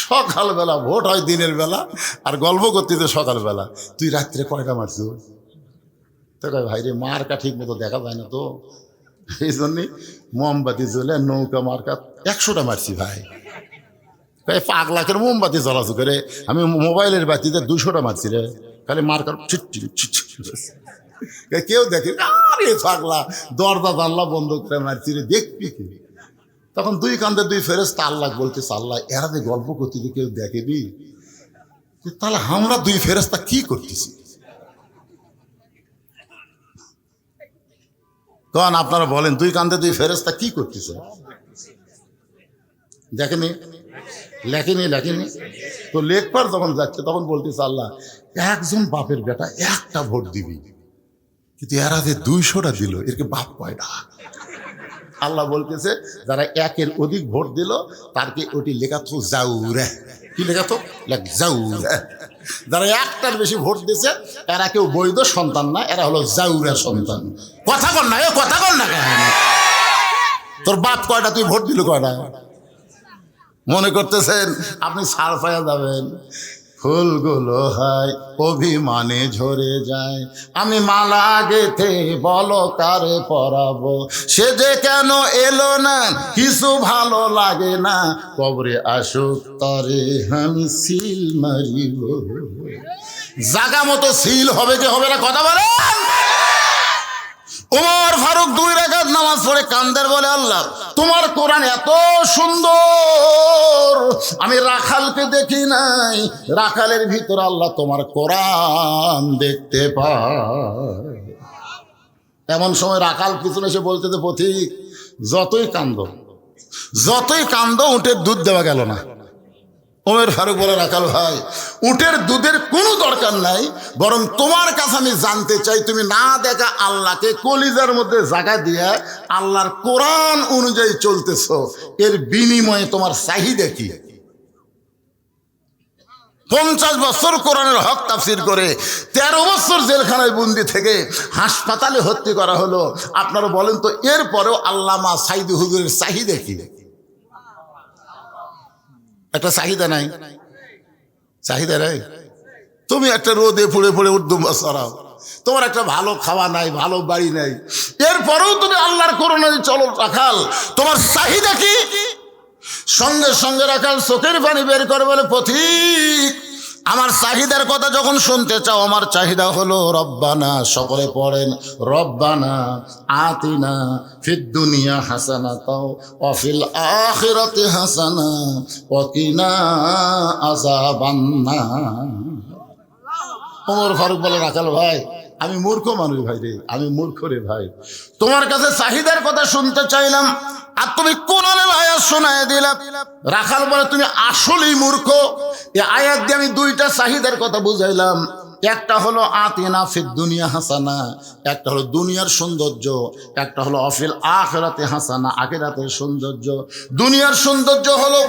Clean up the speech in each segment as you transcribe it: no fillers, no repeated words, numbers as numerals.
সকালবেলা ভোট হয় দিনের বেলা, আর গল্প করতে সকালবেলা। তুই রাত্রে কয়টা মারছিস? তো কয় ভাই রে মার্কা ঠিক মতো দেখা যায় না তো, এই জন্যে মোমবাতি জ্বলে নৌকা মার্কা 100টা মারছি ভাই। 5 লাখের মোমবাতি জ্বলাচু করে আমি মোবাইলের বাতিতে 200টা মারছি রে, খালি মার্কার কেউ দেখে আরে পাগলা দরজা জানলা বন্ধ করে মারছি রে, দেখবি কি? তখন 2 কান্দে 2 ফেরেশতা আল্লাহ বলতেছে, আল্লাহ এরা যে গল্প করতেছে কেউ দেখেবি, তাহলে আমরা 2 ফেরেশতা কি করতেছি? তখন আপনারা বলেন 2 কান্দে 2 ফেরেশতা কি করতেছে? দেখেনি, লেখেনি। তো লেখবার যখন যাচ্ছে তখন বলতেছে, আল্লাহ একজন বাপের বেটা একটা ভোট দিবি, কিন্তু এরা যে 200টা দিল, এরকে বাপ কয়টা? আল্লাহ বলতেছে যারা 1-এর অধিক ভোট দিল তারকে ওটি লেখা তো জাউরা। কি লেখা তো? জাউরা। যারা 1টার বেশি ভোট দিছে এরা কেউ বৈধ সন্তান না, এরা হলো জাউরা সন্তান। কথা কর না, কথা কর না কেন? তোর বাপ কয়টা, তুই ভোট দিল কয়টা? মনে করতেছেন আপনি ছাড় পাইয়া যাবেন? ফুলগুলো হয় অভিমানে ঝরে যায়, আমি মালা গেথে বলো কারে পরাবো, সে যে কেন এলো না কিছু ভালো লাগে না, কবরে আসুক তরে আমি সিল মারিব। জাগা মতো সিল হবে কি হবে না কথা বলেন? ওমর ফারুক 2 রাকাত নামাজ পড়ে কান্দের বলে, আল্লাহ তোমার কোরআন এত সুন্দর, আমি রাখালকে দেখি নাই, রাখালের ভিতর আল্লাহ তোমার কোরআন দেখতে পায়। এমন সময় রাখাল পিছনে এসে বলতেছে, পথিক যতই কান্দ উটের দুধ দেওয়া গেল না। ওমর ফারুক বলে, রাখাল ভাই উটের দুধের কোনো দরকার নাই, বরং তোমার কাছে আমি জানতে চাই তুমি না দেখা আল্লাহকে কলিজার মধ্যে জায়গা দিয়ে আল্লাহর কোরআন অনুযায়ী চলতেছ, এর বিনিময়ে তোমার চাহিদা কি? 50 বছর কোরআনের হক তাফসীর করে 13 বছর জেলখানায় বন্দি থেকে হাসপাতালে ভর্তি করা হলো। আপনারা বলেন তো এরপরেও আল্লামা সাইদি হুজুরের চাহিদা কি? একটা চাহিদা নাই? তুমি একটা রোদে পুড়ে উর্দু চড়াও, তোমার একটা ভালো খাওয়া নাই, ভালো বাড়ি নাই, এরপরেও তুমি আল্লাহর কোরআন চলো। রাখাল তোমার চাহিদা কি? সঙ্গে সঙ্গে রাখাল চোখের পানি বের করে বলে, পথিক আমার চাহিদার কথা যখন শুনতে চাও, আমার চাহিদা হলো রব্বানা, সকলে পড়েন রব্বানা আতিনা ফিদ দুনিয়া হাসানাতাও ওয়া ফিল আখিরাতি হাসানা ওয়া কিনা আযাবান্নার। ওমর ফারুক বলে, রাখাল ভাই আমি মূর্খ মানুষ ভাই রে, আমি মূর্খ রে ভাই, তোমার কাছে চাহিদার কথা শুনতে চাইলাম আর তুমি কোরআনের আয়াত শোনায় দিলা। রাখাল বলে, তুমি আসলেই মূর্খ। এই আয়াত দিয়ে আমি 2টা চাহিদার কথা বুঝাইলাম, একটা হলো আতিনা ফিদ দুনিয়া হাসানা, একটা হলো দুনিয়ার সৌন্দর্য, একটা হলো অফিল আখিরাতে হাসানা, আখিরাতের সৌন্দর্য। দুনিয়ার সৌন্দর্য হলো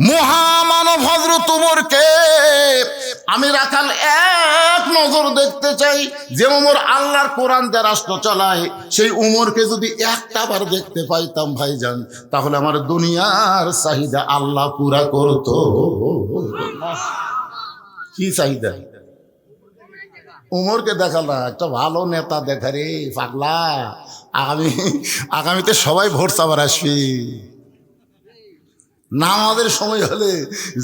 মহামানব হযরত ওমরকে আমি রাখাল এক নজর দেখতে চাই। যে ওমর আল্লাহর কোরআন দিয়ে রাষ্ট্র চালায়, সেই ওমরকে যদি একটা বার দেখতে পাইতাম ভাইজান, তাহলে আমার দুনিয়ার চাহিদা আল্লাহ পুরা করতো। কি চাহিদা? উমরকে দেখা না, একটা ভালো নেতা দেখা রে পাগলা। আগামীতে সবাই ভোট চাবার আসবি। নামাজের সময় হলে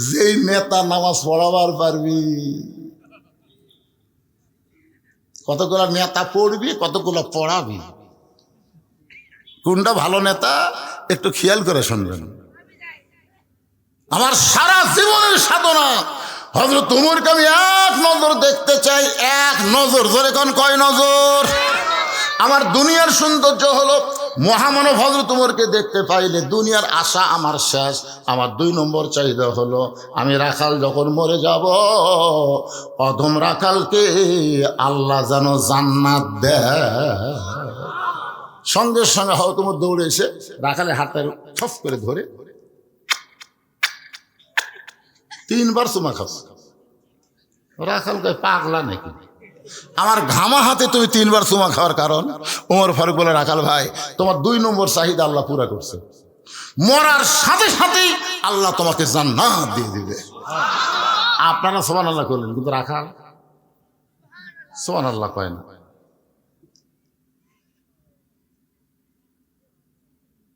যেই নেতা নামাজ পড়াবার পারবি, কতগুলা নেতা পড়বি, কতগুলা পড়াবি, কোনটা ভালো নেতা একটু খেয়াল করে শুনবেন। আমার সারা জীবনের সাধনা হযরত ওমরকে আমি এক নজর দেখতে চাই, এক নজর। ধরে কোন কয় নজর? আমার দুনিয়ার সৌন্দর্য হলো মহামানব হযরত ওমরকে দেখতে পাইলে দুনিয়ার আশা আমার শেষ। আমার 2 নম্বর চাহিদা হলো আমি রাখাল যখন মরে যাব, অধম রাখালকে আল্লাহ যেন জান্নাত দেয়। সঙ্গে সঙ্গে হয়তো তোমার দৌড়ে এসে রাখালের হাতটা ঠফ করে ধরে 3 বার চুমা খাস। রাখাল কয় পাগলা নাকি? আমার ঘামা হাতে তুমি 3 বার চুমা খাওয়ার কারণ? ওমর ফারুক বলে, রাখাল ভাই তোমার 2 নম্বর চাহিদা আল্লাহ পুরা করছে। মরার সাথে সাথেই আল্লাহ তোমাকে জান্নাত দিয়ে দিবে। আপনারা সুবহানাল্লাহ করলেন, কিন্তু রাখাল সুবহানাল্লাহ কয় না।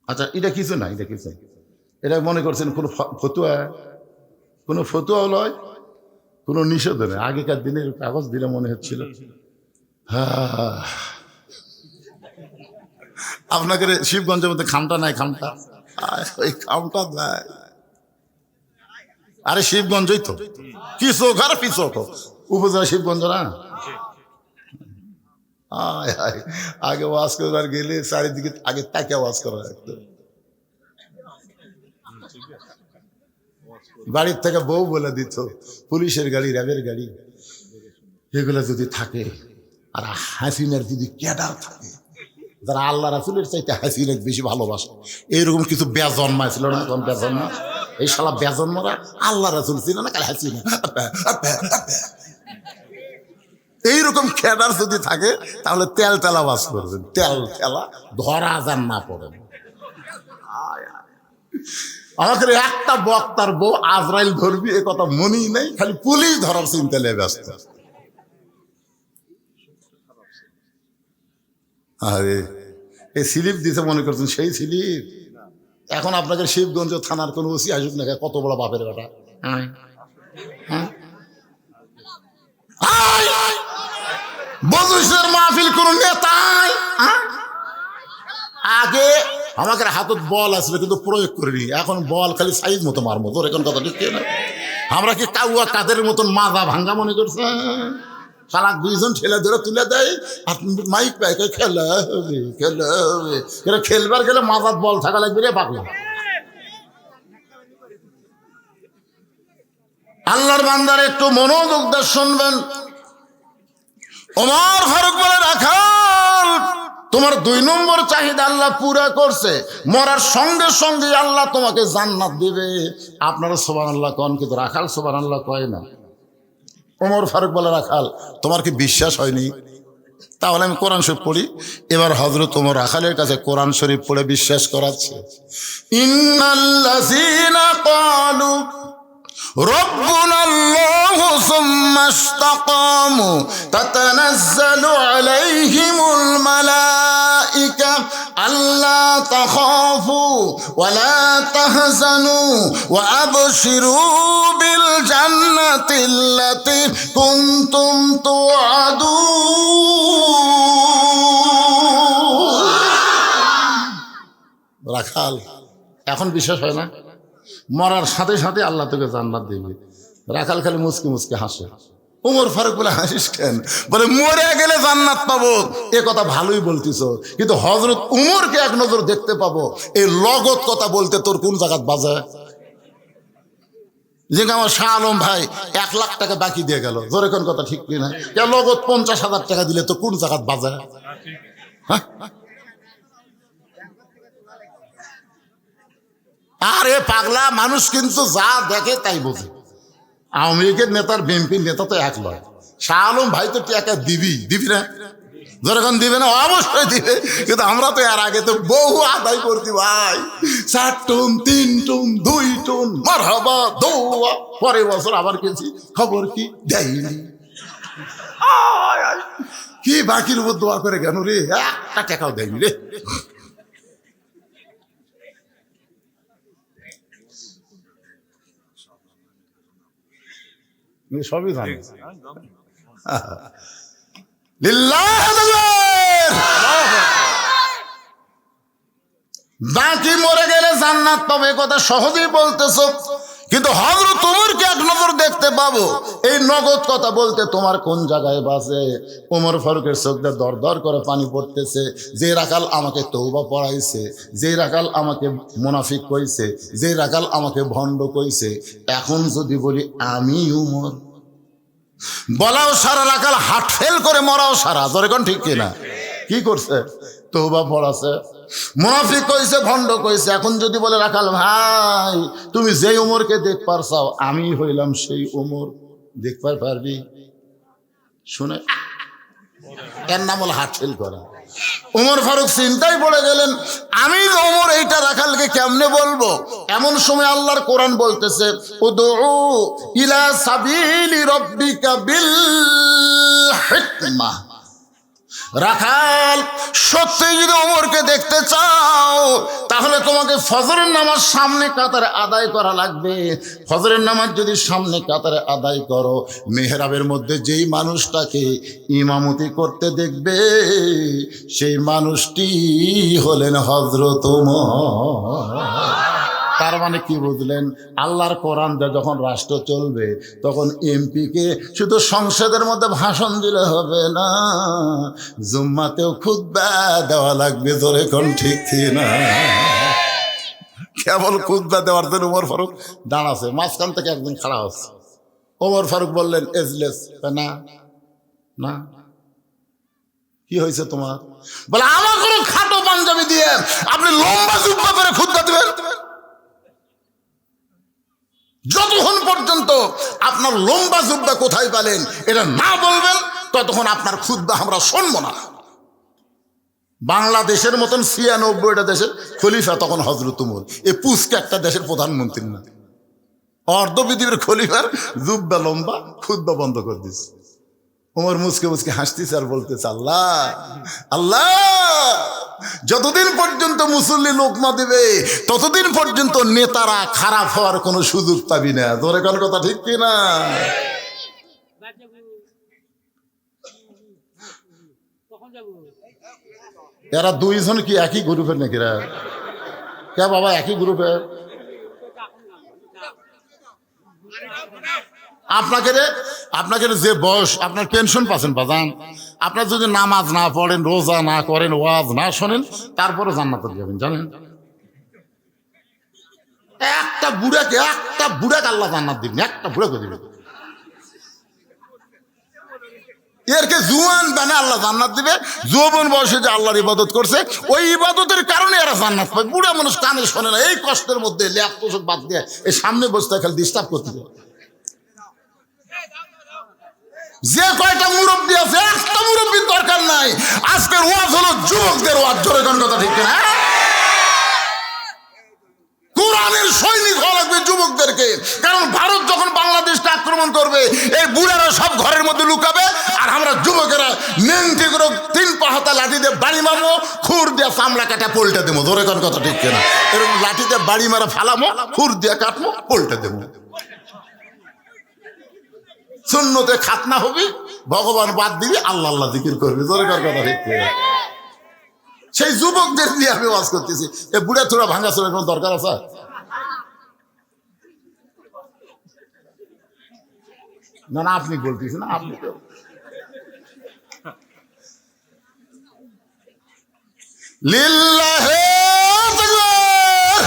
আচ্ছা, এটা কিছু না, এটা কিছু, এটা মনে করছেন কোনো ফতুয়া, কোনো ফতুয়া লয়, কোনো নিষেধ নেই। আগেকার দিনের কাগজ দিলে মনে হচ্ছিল হ্যাঁ, আপনাকে শিবগঞ্জের মধ্যে খামটা নাই, খামটা, ওই খামটা দেয়। আরে শিবগঞ্জই তো, কি চোখ আর কি চোখ, উপজেলা শিবগঞ্জ না। আগে ওয়াজ করার গেলে চারিদিকে আগে তাকে ওয়াজ করা লাগতো। বাড়ির থেকে বউ বলে দিত, পুলিশের গাড়ি, র্যাবের গাড়ি, এগুলো যদি থাকে, আর হাসিনার যদি ক্যাডার থাকে যারা আল্লাহ রাসূলের চাইতে হাসিনাকে বেশি ভালোবাসে, এইরকম কিছু বেজন্মাইছিল না? তখন বেজন্মা, এই শালা বেজন্মরা আল্লাহ রাসূল ছিল না, কাল হাসিনা। এইরকম ক্যাডার যদি থাকে তাহলে তেল তেলা বাস করবেন, তেল তেলা, ধরা যান না পড়েন। আমাদের একটা বক্তার বউ আজরাইল ধরবি এ কথা মনেই নেই, খালি পুলিশ ধরার চিন্তা নিয়ে ব্যস্ত। আরে এই স্লিপ দিতে মনে করছেন সেই স্লিপ? এখন আপনাকে শিবগঞ্জ থানার কোন ওসি আসুক না, কত বড় বাপের বেটা। বজুসের মাহফিল কোন নেতাই আগে আমাকে হাতত বল আসলে কিন্তু প্রয়োগ করিনি, এখন বল খালি সাইজ মতো মারমো। তোর এখন কথা ঠিক না? আমরা কি কাউয়া কাদের মতন মাজা ভাঙ্গা মনে করছে? শালা দুইজন ঠেলে ধরে তুলে দেয়, আর মাইক পাইকে খেলা হবে, খেলা হবে। এটা খেলবার গেলে মাজার বল থাকা লাগবে রে পাগলা। আল্লাহর বান্দার একটু মনোযোগ দিয়ে শুনবেন। ওমর ফারুক বলে, রাখাল তোমার 2 নম্বর চাহিদা আল্লাহ পুরা করছে, মরার সঙ্গে সঙ্গে আল্লাহ তোমাকে জান্নাত দিবে। আপনারা সুবহানাল্লাহ কন, কিন্তু রাখাল সুবহানাল্লাহ কয় না। ওমর ফারুক বলে, রাখাল তোমার কি বিশ্বাস হয়নি? তাহলে আমি কোরআন শরীফ পড়ি। এবার হযরত ওমর রাখালের কাছে কোরআন শরীফ পড়ে বিশ্বাস করাচ্ছে। ইন্নাল্লাযীনা ক্বালু ربنا الله ثم استقاموا تتنزل عليهم الملائكة ألا تخافوا ولا تحزنوا وأبشروا بالجنة التي كنتم توعدون। রাখাল এখন বিশ্বাস হয় না? মরার সাথে সাথে আল্লাহ তোকে জান্নাত দিবে। রাখাল খালি মুচকি মুচকি হাসে। ওমর ফারুক বলে, হাসিস কেন? বলে, মরে গেলে জান্নাত পাবো এ কথা ভালোই বলতিস, কিন্তু হযরত উমরকে এক নজর দেখতে পাবো, এই লগত কথা বলতে তোর কোন জায়গাত বাজে? যে আমার শাহ আলম ভাই 1 লাখ টাকা বাকি দিয়ে গেল, জোরে কোন কথা ঠিক কিনা? লগত 50,000 টাকা দিলে তো কোন জায়গাত বাজে? হ্যাঁ, আরে পাগলা, মানুষ কিন্তু যা দেখে তাই বোঝে। আওয়ামী লীগের নেতার বিএনপির নেতা তো এক লয়। শাহ আলম ভাই তো টাকা দিবি না? যখন দিবে না অবশ্যই দিবে, কিন্তু আমরা তো এর আগে তো বহু আদায় করছি ভাই, 4 টন 3 টন 2 টন মারহাবা দৌয়া, পরের বছর আবার গেছি, খবর কি দেয়নি। কি বাকির উপর দোয়া করে কেন রে? একটা টাকাও দেয়নি রে। সবই জানে। বাকি মরে গেলে জান্নাত পাবে কথা সহজেই বলতেছ, কিন্তু হযরত ওমরকে এক নজর দেখতে পাবো, এই নগদ কথা বলতে তোমার কোন জায়গায় বাজে? ওমর ফারুকের চোখ দিয়ে দর দর করে পানি পড়তেছে। যে রাখাল আমাকে তওবা পড়াইছে, যে রাখাল আমাকে মুনাফিক কইছে, যে রাখাল আমাকে ভণ্ড কইছে, এখন যদি বলি আমি ওমর, বলাও সারা, রাখাল হাট ফেল করে মরাও সারা। জোরে কোন ঠিক কিনা? কি করছে? তওবা পড়াছে, মুনাফিক কইছে, ভণ্ড কইছে। এখন যদি বলে, রাখাল ভাই তুমি যে ওমরকে দেখবার চাও, আমি হইলাম সেই ওমর, দেখবার পারবি? শুনে এর নাম হল হাট ফেল করা। উমর ফারুক চিন্তায় পড়ে গেলেন, আমি ওমর এইটা রাখালকে কেমনে বলবো। এমন সময় আল্লাহর কোরআন বলতেছে, উদউ ইলা সাবিলি রাব্বিকা বিল হিকমাহ। রাখাল সত্যি যদি ওমরকে দেখতে চাও তাহলে তোমাকে ফজরের নামাজ সামনে কাতারে আদায় করা লাগবে। ফজরের নামাজ যদি সামনে কাতারে আদায় করো, মেহরাবের মধ্যে যেই মানুষটাকে ইমামতি করতে দেখবে সেই মানুষটি হলেন হযরত ওমর। তার মানে কি বুঝলেন? আল্লাহর কোরআন যখন রাষ্ট্র চলবে তখন এমপিকে শুধু সংসদের মধ্যে ভাষণ দিলে হবে না, জুম্মাতেও খুতবা দেওয়া লাগবে। জোরে কোন ঠিক না? কেবল খুতবা দেওয়ার জন্য ওমর ফারুক দাঁড়াছে, মাঝখান থেকে একজন খাড়া হচ্ছে। ওমর ফারুক বললেন, এজলেস। না না, কি হয়েছে তোমার? বলে, আমার কোনো খাটো পাঞ্জাবি দিয়ে আপনি লম্বা জুব্বা করে খুতবা দেবেন? যতক্ষণ পর্যন্ত আপনার লম্বা জুব্বা কোথায় পেলেন এটা না বলবেন ততক্ষণ আপনার খুতবা আমরা শুনবো না। বাংলাদেশের মতন ৯৬টা দেশের খলিফা তখন হযরত ওমর, এই পুস্কে একটা দেশের প্রধানমন্ত্রী না, অর্ধ পৃথিবীর খলিফার জুব্বা লম্বা, খুতবা বন্ধ করে দিচ্ছে। ওমর মুসকে মুসকে হাসতেছে আর বলতেছে, আল্লাহ আল্লাহ, যতদিন পর্যন্ত মুসল্লি লোকমা দেবে ততদিন পর্যন্ত নেতারা খারাপ হওয়ার কোনো সুযোগ পাবি না। তোর কোন কথা ঠিক কিনা? এরা দুইজন কি একই গ্রুপের নাকি? কে বাবা একই গ্রুপের? আপনাকে যে বয়স, আপনার পেনশন পাচ্ছেন বাজান, আপনার যদি নামাজ না পড়েন, রোজা না করেন, ওয়াজ না শোনেন, তারপরে জান্নাতে যাবেন জানেন। একটা বুড়াকে আল্লাহ জান্নাত দিবেন, একটা বুড়াকে দিবেন। এরকে জুয়ান বানে আল্লাহ জান্নাত দিবে। যৌবন বয়সে যে আল্লাহর ইবাদত করছে ওই ইবাদতের কারণে এরা জান্নাত পায়। বুড়া মানুষ কানে শোনে না, এই কষ্টের মধ্যে ল্যাপ পোশাক বাদ দিয়ে এই সামনে বসতে খালি ডিস্টার্ব করতে হবে। যে কয়টা মুরব্বী আছে, একটা মুরব্বীর দরকার নাই। আজকের ওয়াজ হলো যুবকদের ওয়াজ। জোরে কোন কথা ঠিক না? কোরআনের সৈনিক হওয়া লাগবে যুবকদেরকে। কারণ ভারত যখন বাংলাদেশকে আক্রমণ করবে, এই বুড়ারা সব ঘরের মধ্যে লুকাবে, আর আমরা যুবকেরা নেংটি করে 3 পাহাতা লাঠি দিয়ে বাড়ি মারবো, খুর দিয়ে চামড়া কাটা পল্টে দেবো। ধরে কোন কথা ঠিক কিনা? এরকম লাঠি দিয়ে বাড়ি মারা ফালামো, খুর দিয়ে কাটবো, পল্টে দেবো। সুন্নতে খাতনা হবি, ভগবান বাদ দিবি, আল্লাহ আল্লাহ জিকির করবি। ধরে কোন কথা ঠিক কিনা? সেই যুবকদের নিয়ে আমি ওয়াজ করতেছি। এ বুড়া থোড়া ভাঙা চোরের কোনো দরকার আছে? না না, আপনি বলতেছেন না, আপনি তো লিল্লাহে তাকবীর।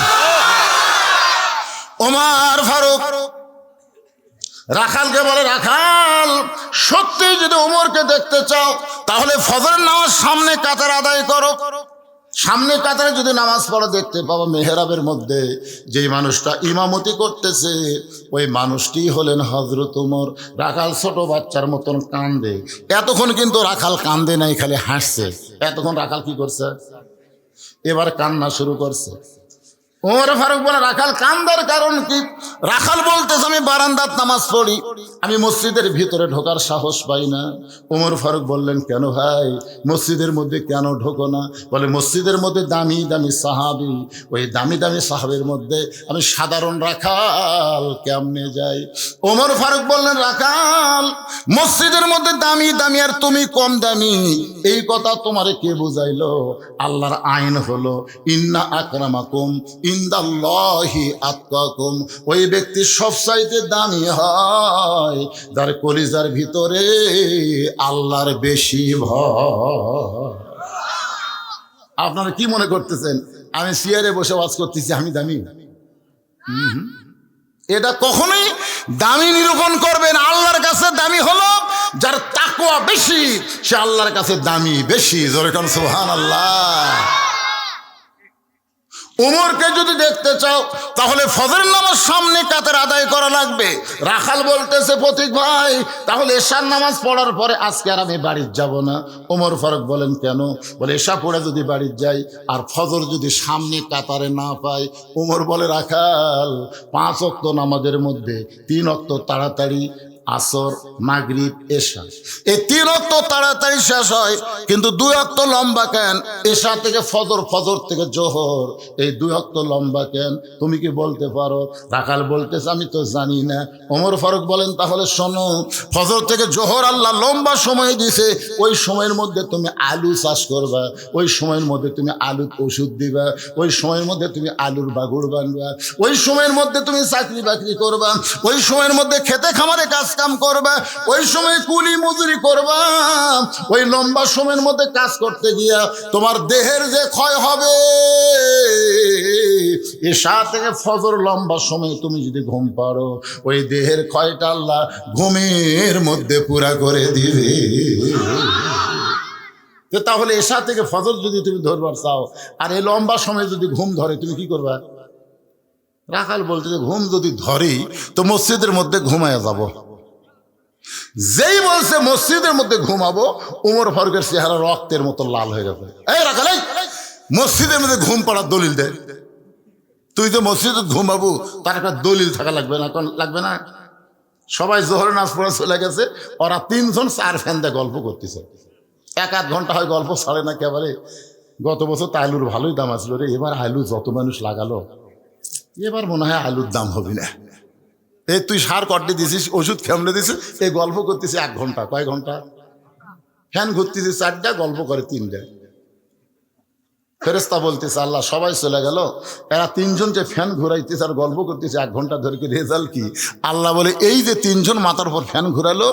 ওমর ফারুক রাখালকে বলে, রাখাল সত্যি যদি ওমরকে দেখতে চাও তাহলে ফজরের নামাজ সামনে কাতার আদায় করো। সামনে কাতারে যদি নামাজ পড়া দেখতে পাবো, মেহরাবের মধ্যে যেই মানুষটা ইমামতি করতেছে ওই মানুষটি হলেন হযরত ওমর। রাখাল ছোট বাচ্চার মতন কান্দে। এতক্ষণ কিন্তু রাখাল কান্দে নাই, খালি হাসছে। এতক্ষণ রাখাল কি করছে? এবার কান্না শুরু করছে। ওমর ফারুক বলে, রাখাল কান্দার কারণ কি? রাখাল বলতেছে, আমি বারান্দাত নামাজ পড়ি, আমি মসজিদের ভিতরে ঢোকার সাহস পাই না। ওমর ফারুক বললেন, কেন ভাই মসজিদের মধ্যে কেন ঢোকো না? বলে, মসজিদের মধ্যে দামি দামি সাহাবী, ওই দামি দামি সাহাবের মধ্যে আমি সাধারণ রাখাল কেমনে যাই? ওমর ফারুক বললেন, রাখাল মসজিদের মধ্যে দামি দামি আর তুমি কম দামি, এই কথা তোমারে কে বুঝাইলো? আল্লাহর আইন হলো ইন্না আকরামাকুম ইনদাল্লাহি আতকাকুম। ওই ব্যক্তি সবচাইতে দামি হয় যার কলিজার ভিতরে আল্লাহর বেশি ভয়। আপনারা কি মনে করতেছেন আমি চেয়ারে বসে ওয়াজ করতেছি আমি দামি? এটা কখনোই দামি নিরূপণ করবেন। আল্লাহর কাছে দামি হলো যার তাকওয়া বেশি, সে আল্লাহর কাছে দামি বেশি। জোরে কোন সুবহানাল্লাহ। উমরকে যদি দেখতে চাও তাহলে ফজরের নামাজ সামনে কাতার আদায় করা লাগবে। রাখাল বলতেছে পথিক ভাই, তাহলে এশার নামাজ পড়ার পরে আজকে আর আমি বাড়ি যাব না। ওমর ফারুক বলেন কেন? বলে এশা পড়ে যদি বাড়ি যাই আর ফজর যদি সামনে কাতারে না পাই। ওমর বলে রাখাল 5 ওয়াক্ত নামাজের মধ্যে 3 ওয়াক্ত তাড়াতাড়ি, আসর, মাগরিব, এশা, এই 3 ওয়াক্ত তাড়াতাড়ি শেষ হয়, কিন্তু 2 ওয়াক্ত লম্বা কেন? এশা থেকে ফজর, ফজর থেকে জোহর, এই 2 ওয়াক্ত লম্বা কেন? তুমি কি বলতে পারো? রাখাল বলতেছে আমি তো জানি না। ওমর ফারুক বলেন তাহলে শোনো, ফজর থেকে জোহর আল্লাহ লম্বা সময় দিছে, ওই সময়ের মধ্যে তুমি আলু চাষ করবা, ওই সময়ের মধ্যে তুমি আলুর ওষুধ দিবা, ওই সময়ের মধ্যে তুমি আলুর বাগুড় বানবা, ওই সময়ের মধ্যে তুমি চাকরি বাকরি করবা, ওই সময়ের মধ্যে খেতে খামারে কাজ কাম করবা, ওই সময় কুলি মজুরি করবা। ওই লম্বা সময়ের মধ্যে কাজ করতে গিয়া তোমার দেহের যে ক্ষয় হবে, এশা থেকে ফজর লম্বা সময় তুমি যদি ঘুম পারো, ওই দেহের ক্ষয়টা আল্লাহ ঘুমের মধ্যে পুরা করে দিবে। তাহলে এশা থেকে ফজর যদি তুমি ধরবার চাও আর এই লম্বা সময় যদি ঘুম ধরে, তুমি কি করবা? রাখাল বলতে যে ঘুম যদি ধরেই তো মসজিদের মধ্যে ঘুমায় যাব। যেই বলছে মসজিদের মধ্যে ঘুমাবো, ওমর ফারুকের চেহারা রক্তের মতো লাল হয়ে গেছে। এই রাখাল, মসজিদের মধ্যে ঘুম পড়ার দলিল দেয়। তুই তো মসজিদে ঘুমাবো, তার একটা দলিল থাকা লাগবে না? লাগবে না? সবাই জোহরের নামাজ পড়া চলে গেছে, ওরা 3 জন 4 ফ্যান দিয়ে গল্প করতেছে। 1-8 ঘন্টা হয় গল্প ছাড়ে না একেবারে। গত বছর তো আলুর ভালোই দাম আসলো রে, এবার আলু যত মানুষ লাগালো, এবার মনে হয় আলুর দাম হবে না। এই তুই সার কটে দিছিস, ওষুধ খেমড়ে দিছিস, এই গল্প করতেছে 1 ঘন্টা। কয় ঘন্টা? ফ্যান ঘুরতেছে 4টা, গল্প করে 3টা। ফেরেস্তা বলতেছে আল্লাহ সবাই চলে গেল, এরা 3 জন যে ফ্যান ঘুরাইতেছে আর গল্প করতেছে 1 ঘন্টা ধরে, কি রেজাল্ট কি? আল্লাহ বলে এই যে 3 জন মাথার উপর ফ্যান ঘুরালো,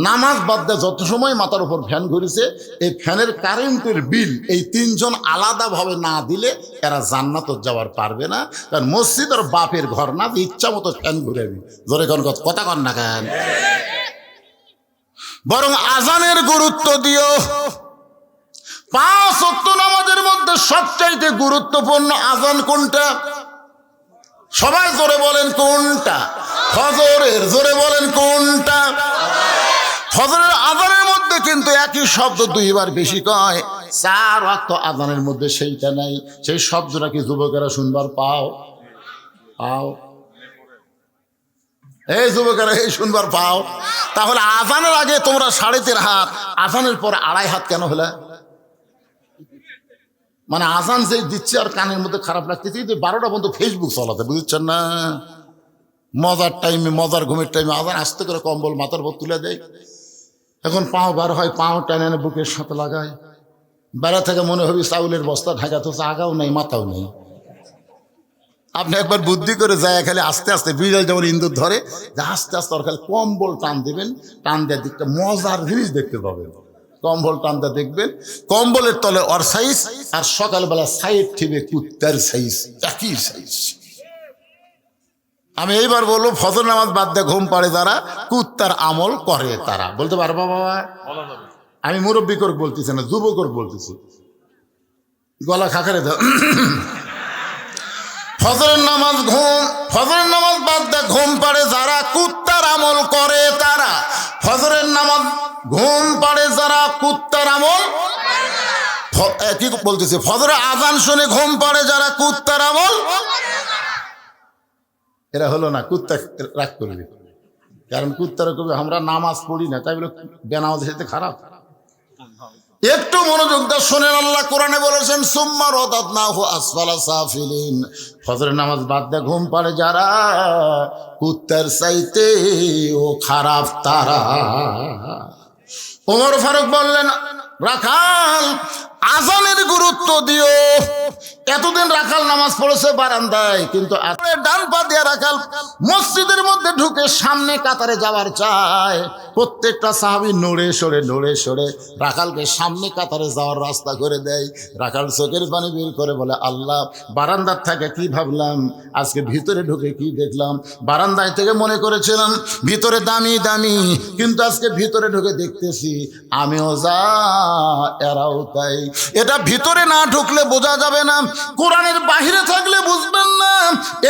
নামাজ বাদ দেয় যত সময় মাথার উপর ফ্যান ঘুরেছে, এই ফ্যানের কারেন্টের বিল এই 3 জন আলাদাভাবে না দিলে এরা জান্নাত যাওয়ার পারবে না। কারণ মসজিদ আর বাপের ঘর না, ইচ্ছা মতো ফ্যান ঘুরাবি। জোরে কোন কথা কন না কেন? বরং আজানের গুরুত্ব দিও। 5 ওয়াক্ত নামাজের মধ্যে সবচাইতে গুরুত্বপূর্ণ আজান কোনটা? সবাই জোরে বলেন কোনটা? ফজরের। জোরে বলেন কোনটা? ফজরের আজানের মধ্যে কিন্তু একই শব্দ 2 বার বেশি কয়। 4 ওয়াক্ত আজানের মধ্যে সেইটা নাই। সেই শব্দটা কি যুবকেরা শুনবার পাও? এই যুবকেরা এই শুনবার পাও? তাহলে আজানের আগে তোমরা 3.5 হাত, আজানের পর 2.5 হাত কেন হলে? মানে আজান যে দিচ্ছে আর কানের মধ্যে খারাপ লাগতেছে, 12টা পর্যন্ত ফেসবুক চালাতে, বুঝছেন না? মজার টাইমে, মজার ঘুমের টাইমে আজান আস্তে করে কম্বল মাথার উপর তুলে দেয়। এখন পাও বার হয়, পাও টেনে এনে বুকের সাথে লাগায়। বেড়া থেকে মনে হবে চাউলের বস্তা ঢাকা, তো আগাও নেই মাথাও নেই। আপনি একবার বুদ্ধি করে যায়, খালি আস্তে আস্তে বিড়াল যেমন ইন্দুর ধরে, যে আস্তে আস্তে ওর খালি কম্বল টান দেবেন, টান দেওয়ার দিকটা মজার জিনিস দেখতে পাবেন। কম্বল টানতে দেখবেন, কম্বলের তলে ওর সাইজ, আর সকালবেলা সাইড ঠিবে কুত্তার সাইজ, একই সাইজ। আমি এইবার বলবো, ফজর নামাজ বাদ দিয়ে ঘুম পাড়ে যারা, কুত্তার আমল করে তারা। বলতে পারবা বাবা? আমি মুরব্বী করে বলতেছি না, যুবক করে বলতেছি। গলা খাকারে দাও। ফজরের নামাজ বাদ দিয়ে ঘুম পাড়ে যারা, কুত্তার আমল করে তারা। ফজরের নামাজ ঘুম পাড়ে যারা, কুত্তার আমল কি বলতেছে? ফজরের আজান শুনে ঘুম পাড়ে যারা, কুত্তার আমল এরা হলো না। কুত্তা রাগ করবে, কারণ কুত্তারা কবি আমরা নামাজ পড়ি না, তাই বলে বেনামাজ যেতে খারাপ। একটু মনোযোগ দিয়ে শোনেন, আল্লাহ কোরআনে বলেছেন সুম্মা রাদাদনাহু আসফালা সাফিলিন। ফজরের নামাজ বাদ দিয়ে ঘুম পাড়ে যারা, কুত্তার চাইতে ও খারাপ তারা। ওমর ফারুক বললেন রাখাল আজানের গুরুত্ব দিও। এতদিন রাখাল নামাজ পড়েছে বারান্দায়, কিন্তু ডান পা দিয়ে রাখাল মসজিদের মধ্যে ঢুকে সামনে কাতারে যাওয়ার চায়। প্রত্যেকটা সাহাবী নড়ে সরে রাখালকে সামনে কাতারে যাওয়ার রাস্তা করে দেয়। রাখাল চোখের পানি বের করে বলে আল্লাহ, বারান্দার থেকে কি ভাবলাম, আজকে ভিতরে ঢুকে কি দেখলাম। বারান্দায় থেকে মনে করেছিলাম ভিতরে দামি দামি, কিন্তু আজকে ভিতরে ঢুকে দেখতেছি আমিও যা এরাও তাই। এটা ভিতরে না ঢুকলে বোঝা যাবে না, কোরআনের বাহিরে থাকলে বুঝবেন না।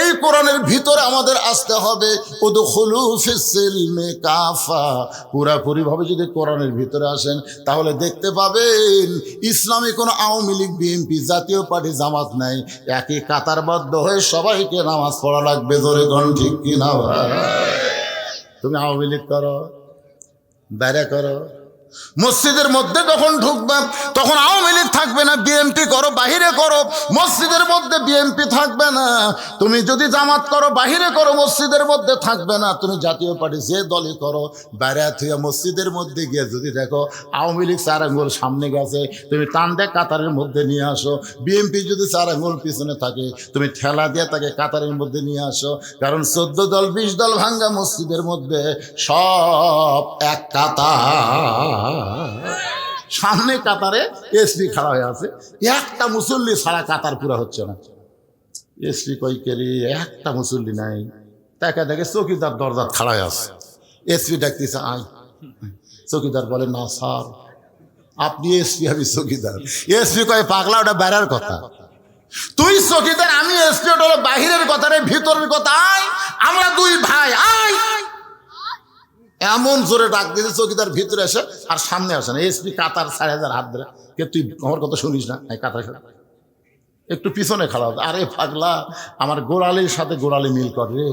এই কোরআনের ভিতরে আমাদের আসতে হবে। উদখুলু ফিস-সিলমি কাফা, পুরাপুরি ভাবে যদি কোরআনের ভিতরে আসেন তাহলে দেখতে পাবেন ইসলামী কোনো আওয়ামী লীগ, বিএনপি, জাতীয় পার্টি, জামাত নাই। একই কাতারবদ্ধ হয়ে সবাইকে নামাজ পড়া লাগবে। ধরে কোন ঠিক কিনা ভাই? তুমি আওয়ামী লীগ করো, বাইরে করো, মসজিদের মধ্যে যখন ঢুকবে তখন আওয়ামী লীগ থাকবে না, বিএনপি করো, বাহিরে করো, মসজিদের মধ্যে বিএনপি থাকবে না। তুমি যদি জামাত করো, বাহিরে করো, মসজিদের মধ্যে থাকবে না। তুমি জাতীয় পার্টি যে দলই করো, বাইরে থেকে মসজিদের মধ্যে গিয়ে যদি দেখো আওয়ামী লীগ 4 আঙ্গুল সামনে গেছে, তুমি টান দিয়ে কাতারের মধ্যে নিয়ে আসো। বিএনপি যদি 4 আঙ্গুল পিছনে থাকে, তুমি ঠেলা দিয়ে তাকে কাতারের মধ্যে নিয়ে আসো। কারণ 14 দল 20 দল ভাঙ্গা মসজিদের মধ্যে সব এক কাতার। সামনে কাতারে এসপি খাড়া হয়ে আছে, একটা মুসল্লি ছাড়া কাতার পুরা হচ্ছে না। এসপি কই কেরি, একটা মুসল্লি নাই। তাকে দেখে চৌকিদার দরজা খাড়া হয়ে আছে। এসপি ডাকতেছে, আয়। চৌকিদার বলে, না স্যার আপনি এসপি, আমি চৌকিদার। এসপি কয়, পাগলা, ওটা বাইরের কথা। তুই চৌকিদার, আমি এসপি, ওটা হলো বাহিরের কথা রে, ভিতরের কথা। আয়, আমরা 2 ভাই, আয়। এমন জোরে ডাক দিয়েছে, চৌকিদার ভিতরে আসে আর সামনে আসে না। এসপি কাতার 4,000 হাত ধরে, কে তুই আমার কথা শুনিস না? কাতার একটু পিছনে খাড়া। আরে পাগলা, আমার গোড়ালির সাথে গোড়ালি মিল করে রে।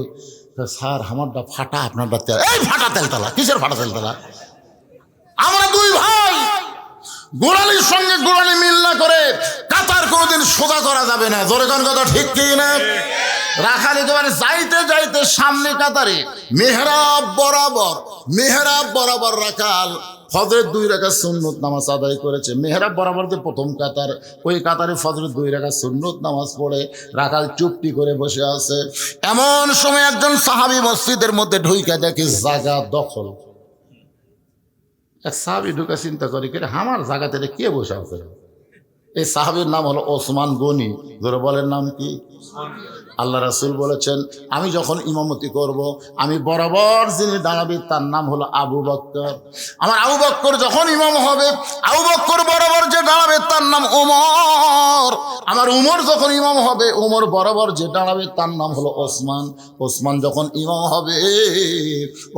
স্যার আমারটা ফাটা, আপনারটা তেল। এই ফাটা তেলতলা, কিসের ফাটা তেলতলা? আমরা 2 ভাই, গোড়ালির সঙ্গে গোড়ালি মিল না করে কাতার কোনোদিন সোজা করা যাবে না। জোরে কোন কথা ঠিক কি না? রাখাল একেবারে যাইতে যাইতে সামনে কাতারে মেহরাব বরাবর রাখাল ফজরের 2 রাকাত সুন্নত নামাজ আদায় করেছে। মেহরাব বরাবর যে প্রথম কাতার, ওই কাতারে ফজরের 2 রাকাত সুন্নত নামাজ পড়ে রাখাল চুপটি করে বসে আছে। এমন সময় একজন সাহাবী মসজিদের মধ্যে ঢুইকা দেখে জায়গা দখল। এক সাহাবী ঢুকে চিন্তা করে, আমার জায়গাতে কে বসে আছে? এই সাহাবীর নাম হলো ওসমান গনি। ধরে বলেন নাম কি? আল্লাহ রাসূল বলেছেন, আমি যখন ইমামতি করব, আমি বরাবর যিনি দাঁড়াবে তার নাম হলো আবু বকর। আমার আবু বকর যখন ইমাম হবে, আবু বকর বরাবর যে দাঁড়াবে তার নাম ওমর। আমার উমর যখন ইমাম হবে, উমর বরাবর যে দাঁড়াবে তার নাম হলো ওসমান। ওসমান যখন ইমাম হবে,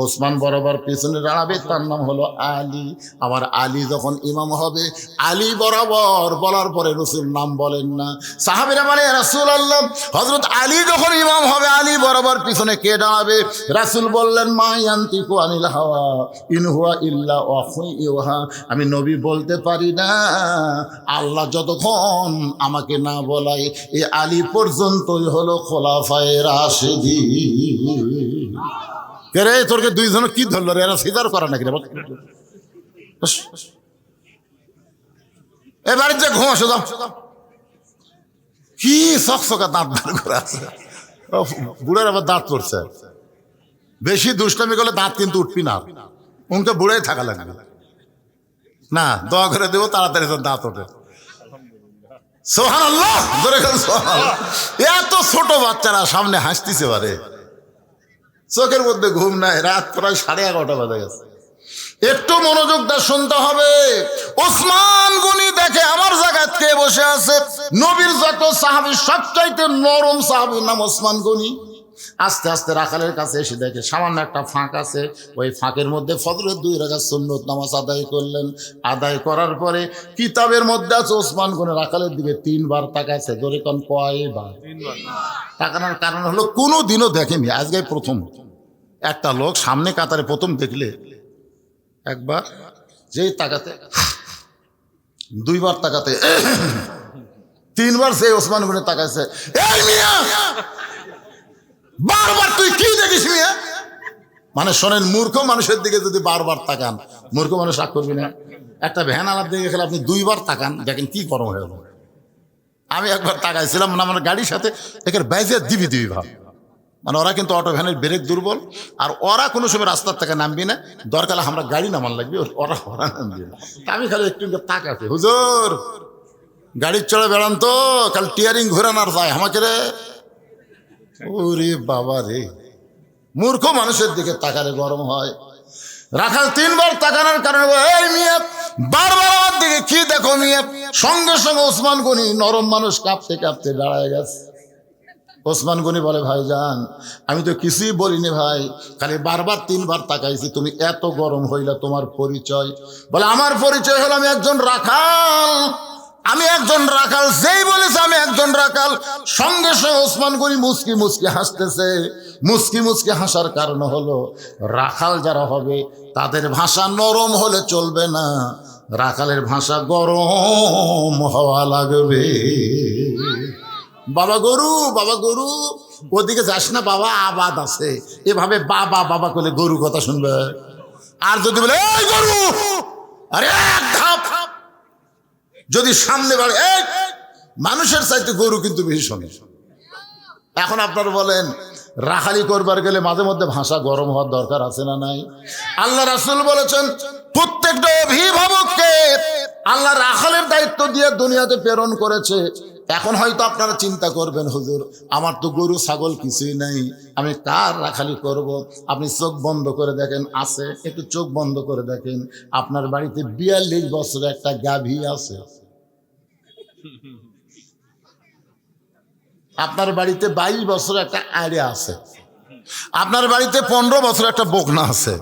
ওসমান বরাবর পিছনে দাঁড়াবে তার নাম হলো আলী। আমার আলী যখন ইমাম হবে, আলী বরাবর বলার পরে রাসূল নাম বলেন না। সাহাবীরা বলে, ইয়া রাসূলুল্লাহ, হযরত আলী যখন ইমাম হবে, আলী বরাবর পিছনে কে দাঁড়াবে? রাসূল বললেন, মা ইয়ান্তিকু আনিল হাওয়া ইন হুয়া ইল্লা ওয়াহয়ুন ইউহা। আমি নবী বলতে পারি না, আল্লাহ যতক্ষণ আমাকে না বলায় এই আলী পর্যন্তই হলো খোলাফায়ে রাশিদিন। রে তোরকে 2 জন কি ধরলো রে? এরা সিজার করা নাকি রে? এবারে যে ঘুম আসো, যাও। কি চকচকা দাঁত বার করে আছে। বুড়ার আবার দাঁত পড়ছে। বেশি দুষ্টামি করলে দাঁত কিন্তু উঠবি না, উনকে বুড়াই থাকা লাগবে না। দোয়া করে দেবো তাড়াতাড়ি দাঁত ওঠে। সুবহানাল্লাহ, ধরে গেল সুবহানাল্লাহ। এত ছোট বাচ্চারা সামনে হাসতেছে পারে, চোখের মধ্যে ঘুম নাই। রাত প্রায় 11:30 বাজে গেছে। একটু মনোযোগ দিয়ে শুনতে হবে। ওসমান গনি দেখে আমার জায়গায় কে বসে আছে? নবীর যত সাহাবী সবচাইতে নরম সাহাবীর নাম ওসমান গনি। আস্তে আস্তে রাখালের কাছে এসে দেখে সামান্য একটা ফাঁক আছে। ওই ফাঁকের মধ্যে ফজরের 2 রাকাত সুন্নত নামাজ আদায় করলেন। আদায় করার পরে কিতাবের মধ্যে আছে ওসমান গনি রাখালের দিকে 3 বার তাকাইছে। ধরে কোন কয়বার? 3 বার। তাকানোর কারণ হলো কোনো দিনও দেখেনি, আজকে প্রথম। একটা লোক সামনে কাতারে প্রথম দেখলে একবার যেই তাকাতে, 2 বার তাকাতে, 3 বার সেই ওসমান গনি তাকাইছে। এই মিয়া, বারবার তুই কি দেখিস মিয়া? মানে শোনেন, মূর্খ মানুষের দিকে যদি বারবার তাকান, মূর্খ মানুষ রাগ করবি না? একটা ভ্যান আলার দিকে গেলে আপনি 2 বার তাকান, দেখেন কি গরম হয়ে গেল। আমি একবার তাকাইছিলাম, মানে আমার গাড়ির সাথে একের বাইজে দিবি ভাব। মানে ওরা কিন্তু অটো ভ্যানের ব্রেক দুর্বল, আর ওরা কোনো সময় রাস্তার থেকে নামবি না। দরকার আমরা গাড়ি নামান লাগবে, ওরা নামবি না। আমি খালি একটু তাকাতে, হুজুর গাড়ির চড়ে বেড়ান তো, খালি টিয়ারিং ঘুরান আর যায় আমাকে রে। ওরে বাবা রে, মূর্খ মানুষের দিকে তাকালে গরম হয়। রাখাল 3 বার তাকানোর কারণে, এই মিয়া বারবার আমার দিকে কি দেখো মিয়া। সঙ্গে সঙ্গে ওসমান গনি নরম মানুষ কাঁপতে কাঁপতে দাঁড়ায় গেছে। ওসমান গনি বলে ভাইজান আমি তো কিছুই বলিনি ভাই, খালি বারবার 3 বার তাকাইছি, তুমি এত গরম হইলা, তোমার পরিচয়? বলে আমার পরিচয় হলো আমি একজন রাখাল, আমি একজন রাখাল। যেই বলেছে আমি একজন রাখাল, সঙ্গে সঙ্গে ওসমান গনি মুচকি মুচকি হাসতেছে। মুচকি মুচকি হাসার কারণ হলো রাখাল যারা হবে তাদের ভাষা নরম হলে চলবে না, রাখালের ভাষা গরম হওয়া লাগবে। বাবা গরু, বাবা গরু, ওদিকে যাস না বাবা, আবাদ আছে। এভাবে বাবা বাবা করলে গরু কথা শুনবে। আর যদি বলে এই গরু, আরে এক ধাপ যদি সামনে বাড়ে, এই মানুষের চাইতে গরু কিন্তু বেশি শোনে। এখন আপনারা বলেন রাখালি করবার গেলে মাঝে মধ্যে ভাষা গরম হওয়ার দরকার আছে না নাই? আল্লাহ রাসূল বলেছেন প্রত্যেকটা অভিভাবককে আল্লাহ রাখালের দায়িত্ব দিয়ে দুনিয়াতে প্রেরণ করেছে। এখন হয়তো আপনারা চিন্তা করবেন হুজুর আমার তো গরু ছাগল কিছুই নাই, আমি কার রাখালি করব? আপনি চোখ বন্ধ করে দেখেন, আছে, একটু চোখ বন্ধ করে দেখেন, আপনার বাড়িতে 42 বছরের একটা গাভী আছে, আপনার বাড়িতে 22 বছর একটা আড়ে আছে, আপনার বাড়িতে 15 বছর একটা বকনা আছে,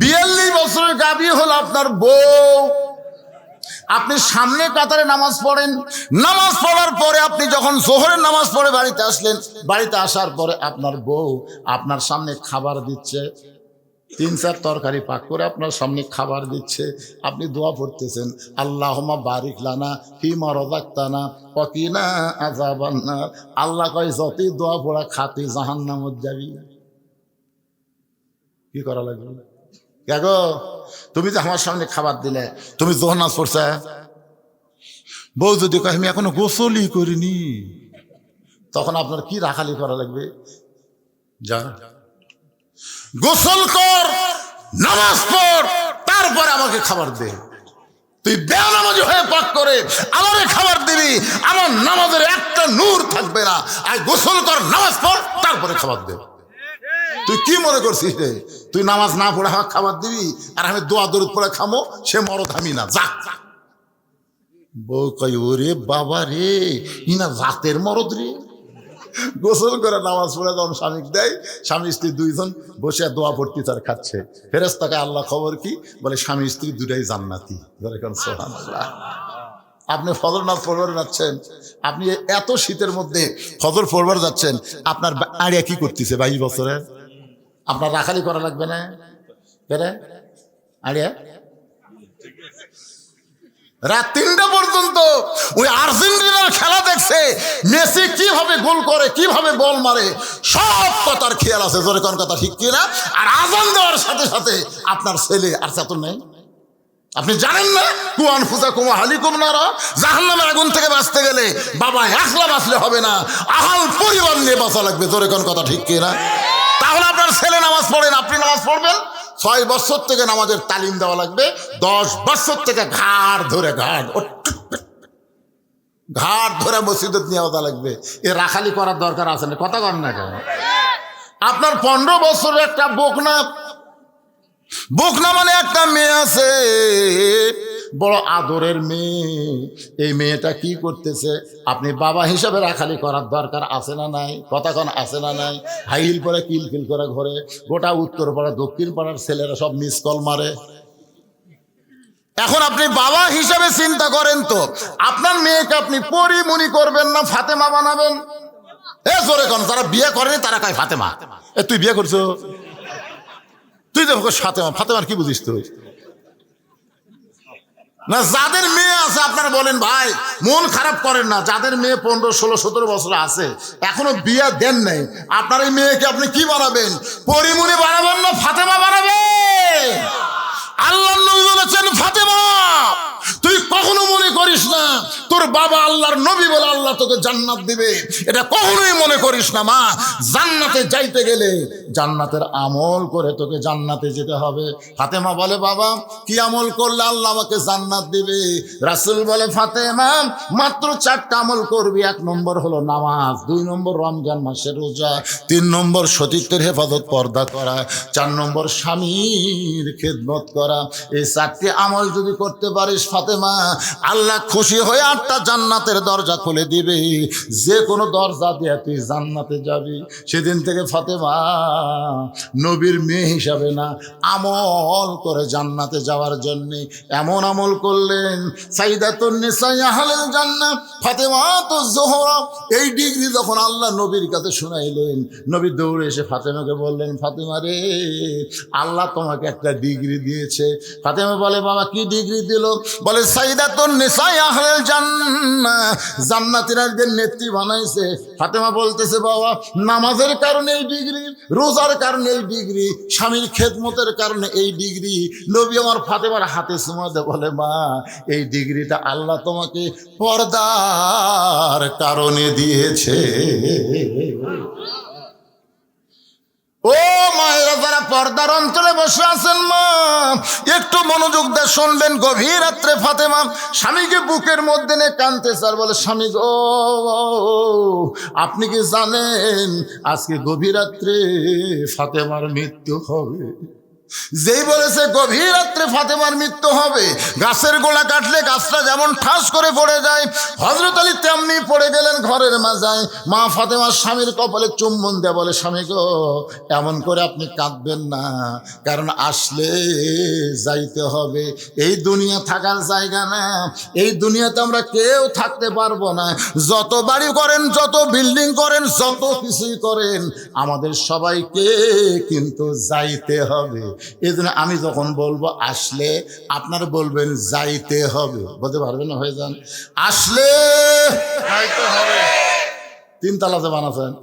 42 বছরের গাভী হলো আপনার বউ। আপনি সামনে কাতারে নামাজ পড়েন, নামাজ পড়ার পরে আপনি যখন জোহরের নামাজ পড়ে বাড়িতে আসলেন, বাড়িতে আসার পরে আপনার বউ আপনার সামনে খাবার দিচ্ছে, 3-4 তরকারি পাক করে আপনার সামনে খাবার দিচ্ছে, আপনি দোয়া পড়তেছেন আল্লাহুম্মা বারিক লানা ফিমা রাযাকতানা ওয়া কিনা আযাবান্নার। আল্লাহ কয় যতই দোয়া পড়া খাতি জাহান্নামত যাবি। কি করা লাগবে? গো তুমি যে আমার সামনে খাবার দিলে, তুমি যোহর নামাজ পড়ছে, বউ যদি কয় আমি এখনো গোসলই করিনি, তখন আপনার কি রাখালি করা লাগবে? যা গোসল কর, নামাজ পড়, তারপরে আমাকে খাবার দে। তুই বেনামাজি হয়ে পাক করে আমারে খাবার দিবি, আমার নামাজের একটা নূর থাকবে না। আর গোসল কর, নামাজ পড়, তারপরে খাবার দে। তুই কি মনে করছিস রে? তুই নামাজ না পড়ে আমাকে খাবার দিবি আর আমি দোয়া দরুদ পড়ে খামো, সে মরদ আমি না, যা। বউ কই ওরে বাবা রে, ইনা রাতের মরদ রে। গোসল করে নামাজ পড়ে যখন স্বামীকে দেয়, স্বামী স্ত্রী 2 জন বসে দোয়া পড়তে তার খাচ্ছে। ফেরেশতাকে আল্লাহ খবর কি বলে, স্বামী স্ত্রী 2টাই জান্নাতি। সুবহানাল্লাহ। আপনি ফজর নামাজ পড়বার যাচ্ছেন, আপনি এত শীতের মধ্যে ফজর পড়বার যাচ্ছেন, আপনার আড়িয়া কি করতেছে 22 বছরের? আপনার রাখালি করা লাগবে না? বেরে আড়িয়া রাত 3টা পর্যন্ত ওই আর্জেন্টিনার খেলা দেখছে, মেসি কিভাবে গোল করে, কিভাবে বল মারে, সব কথার খেয়াল আছে। জোরে কোন কথা ঠিক কিনা? আর আজান দেওয়ার সাথে সাথে আপনার ছেলে আর চাতুর নেই। আপনি জানেন না কুয়ান ফুজা কুমা হালিকুম নারা, জাহান্নামের আগুন থেকে বাঁচতে গেলে বাবা একলা বাঁচলে হবে না, আহাল পরিবার নিয়ে বাঁচা লাগবে। জোরে কোন কথা ঠিক কিনা? তাহলে আপনার ছেলে নামাজ পড়েন, আপনি নামাজ পড়বেন। 6 বছর থেকে নামাজের তালিম দেওয়া লাগবে, 10 বছর থেকে ঘাড় ধরে মসজিদে নিয়ে আসা লাগবে। এ রাখালি করার দরকার আছে না? কথা কন না কেন? আপনার 15 বছরের একটা বকনা মানে একটা মেয়ে আছে, বড় আদরের মেয়ে। এই মেয়েটা কি করতেছে? আপনি বাবা হিসাবে রাখালি করার দরকার আছে না নাই? কথা কন আছে না নাই? হাইল পরে কিলকিল করে ঘরে গোটা উত্তর পাড়া দক্ষিণ পাড়ার ছেলেরা সব মিস কল মারে। এখন আপনি বাবা হিসাবে চিন্তা করেন তো, আপনার মেয়েকে আপনি পরিমণি করবেন না ফাতেমা বানাবেন? এ জোরে কন, যারা বিয়ে করেনি তারা কয় ফাতেমা। এ তুই বিয়ে করছো, তুই দেখো ফাতেমা, ফাতেমার কি বুঝিস তুই? না, যাদের মেয়ে আছে আপনারা বলেন ভাই মন খারাপ করেন না, যাদের মেয়ে 15, 16, 17 বছর আছে এখনো বিয়ে দেন নাই, আপনার এই মেয়েকে আপনি কি বানাবেন? পরিমণি বানাবেন না ফাতেমা বানাবেন? আল্লাহর নবী বলেছেন ফাতেমা তুই কখনো মনে করিস না তোর বাবা আল্লাহর নবী বলে আল্লাহ আল্লাহ তোকে জান্নাত দিবে, এটা কখনোই মনে করিস না। মা, জান্নাতে যাইতে গেলে জান্নাতের আমল করে তোকে জান্নাতে যেতে হবে। ফাতেমা বলে, বাবা কি আমল করলে আল্লাহ আমাকে জান্নাত দিবে? রাসূল বলে, ফাতেমা মাত্র 4টা আমল করবি। 1 নম্বর হলো নামাজ, 2 নম্বর রমজান মাসের রোজা, 3 নম্বর সতীত্বের হেফাজত পর্দা করা, 4 নম্বর স্বামীর খেদমত করা। এই 4টি আমল যদি করতে পারিস ফাতেমা, আল্লাহ খুশি হয়ে 8টা জান্নাতের দরজা খুলে দিবে। যে কোনো দরজা দিয়ে তুই জান্নাতে যাবি। সেদিন থেকে ফাতেমা নবীর মেয়ে হিসাবে না, আমল করে জান্নাতে যাওয়ার জন্য এমন আমল করলেন, সাইয়্যিদাতুন নিসা আহলিল জান্নাহ ফাতেমাতুজ জোহরা। এই ডিগ্রি যখন আল্লাহ নবীর কাছে শুনাইলেন, নবী দৌড়ে এসে ফাতেমাকে বললেন, ফাতেমা রে, আল্লাহ তোমাকে একটা ডিগ্রি দিয়েছে। ফাতেমা বলে, বাবা কি ডিগ্রি দিল? বলে, সাইয়্যিদাতুন নিসা আহলিল জান্নাহ, জান্নাতীদের নেত্রী বানাইছে। ফাতেমা বলতেছে, বাবা নামাজের কারণে এই ডিগ্রি, রোজার কারণে এই ডিগ্রি, স্বামীর খেদমতের কারণে এই ডিগ্রি। নবী আমার ফাতেমার হাতে চুমা দিয়ে বলে, মা এই ডিগ্রিটা আল্লাহ তোমাকে পর্দার কারণে দিয়েছে। ও মায়েরা, যারা পর্দার অঞ্চলে বসে আছেন, মা একটু মনোযোগ দিয়ে শুনবেন। গভীর রাত্রে ফাতেমা স্বামীকে বুকের মধ্যে নিয়ে কাঁদতেছে আর বলে, স্বামী গো, আপনি কি জানেন আজকে গভীর রাত্রে ফাতেমার মৃত্যু হবে? যেই বলেছে গভীর রাত্রে ফাতেমার মৃত্যু হবে, গাছের গোড়া কাটলে গাছটা যেমন ঠাস করে পড়ে যায়, হযরত আলী তেমনি পড়ে গেলেন ঘরের মাঝায়। মা ফাতেমার স্বামীর কপালে চুম্বন দেয়া বলে, স্বামী গো, এমন করে আপনি কাঁদবেন না, কারণ আসলে যাইতে হবে। এই দুনিয়া থাকার জায়গা না, এই দুনিয়াতে আমরা কেউ থাকতে পারবো না। যত বাড়ি করেন, যত বিল্ডিং করেন, যত কিছুই করেন, আমাদের সবাইকে কিন্তু যাইতে হবে। এই জন্য আমি যখন বলবো আসলে, আপনারা বলবেন যাইতে হবে। বলতে পারবেন না? হয়ে যান, আসলে যাইতে হবে। 3 তালা যে বানাচ্ছেন,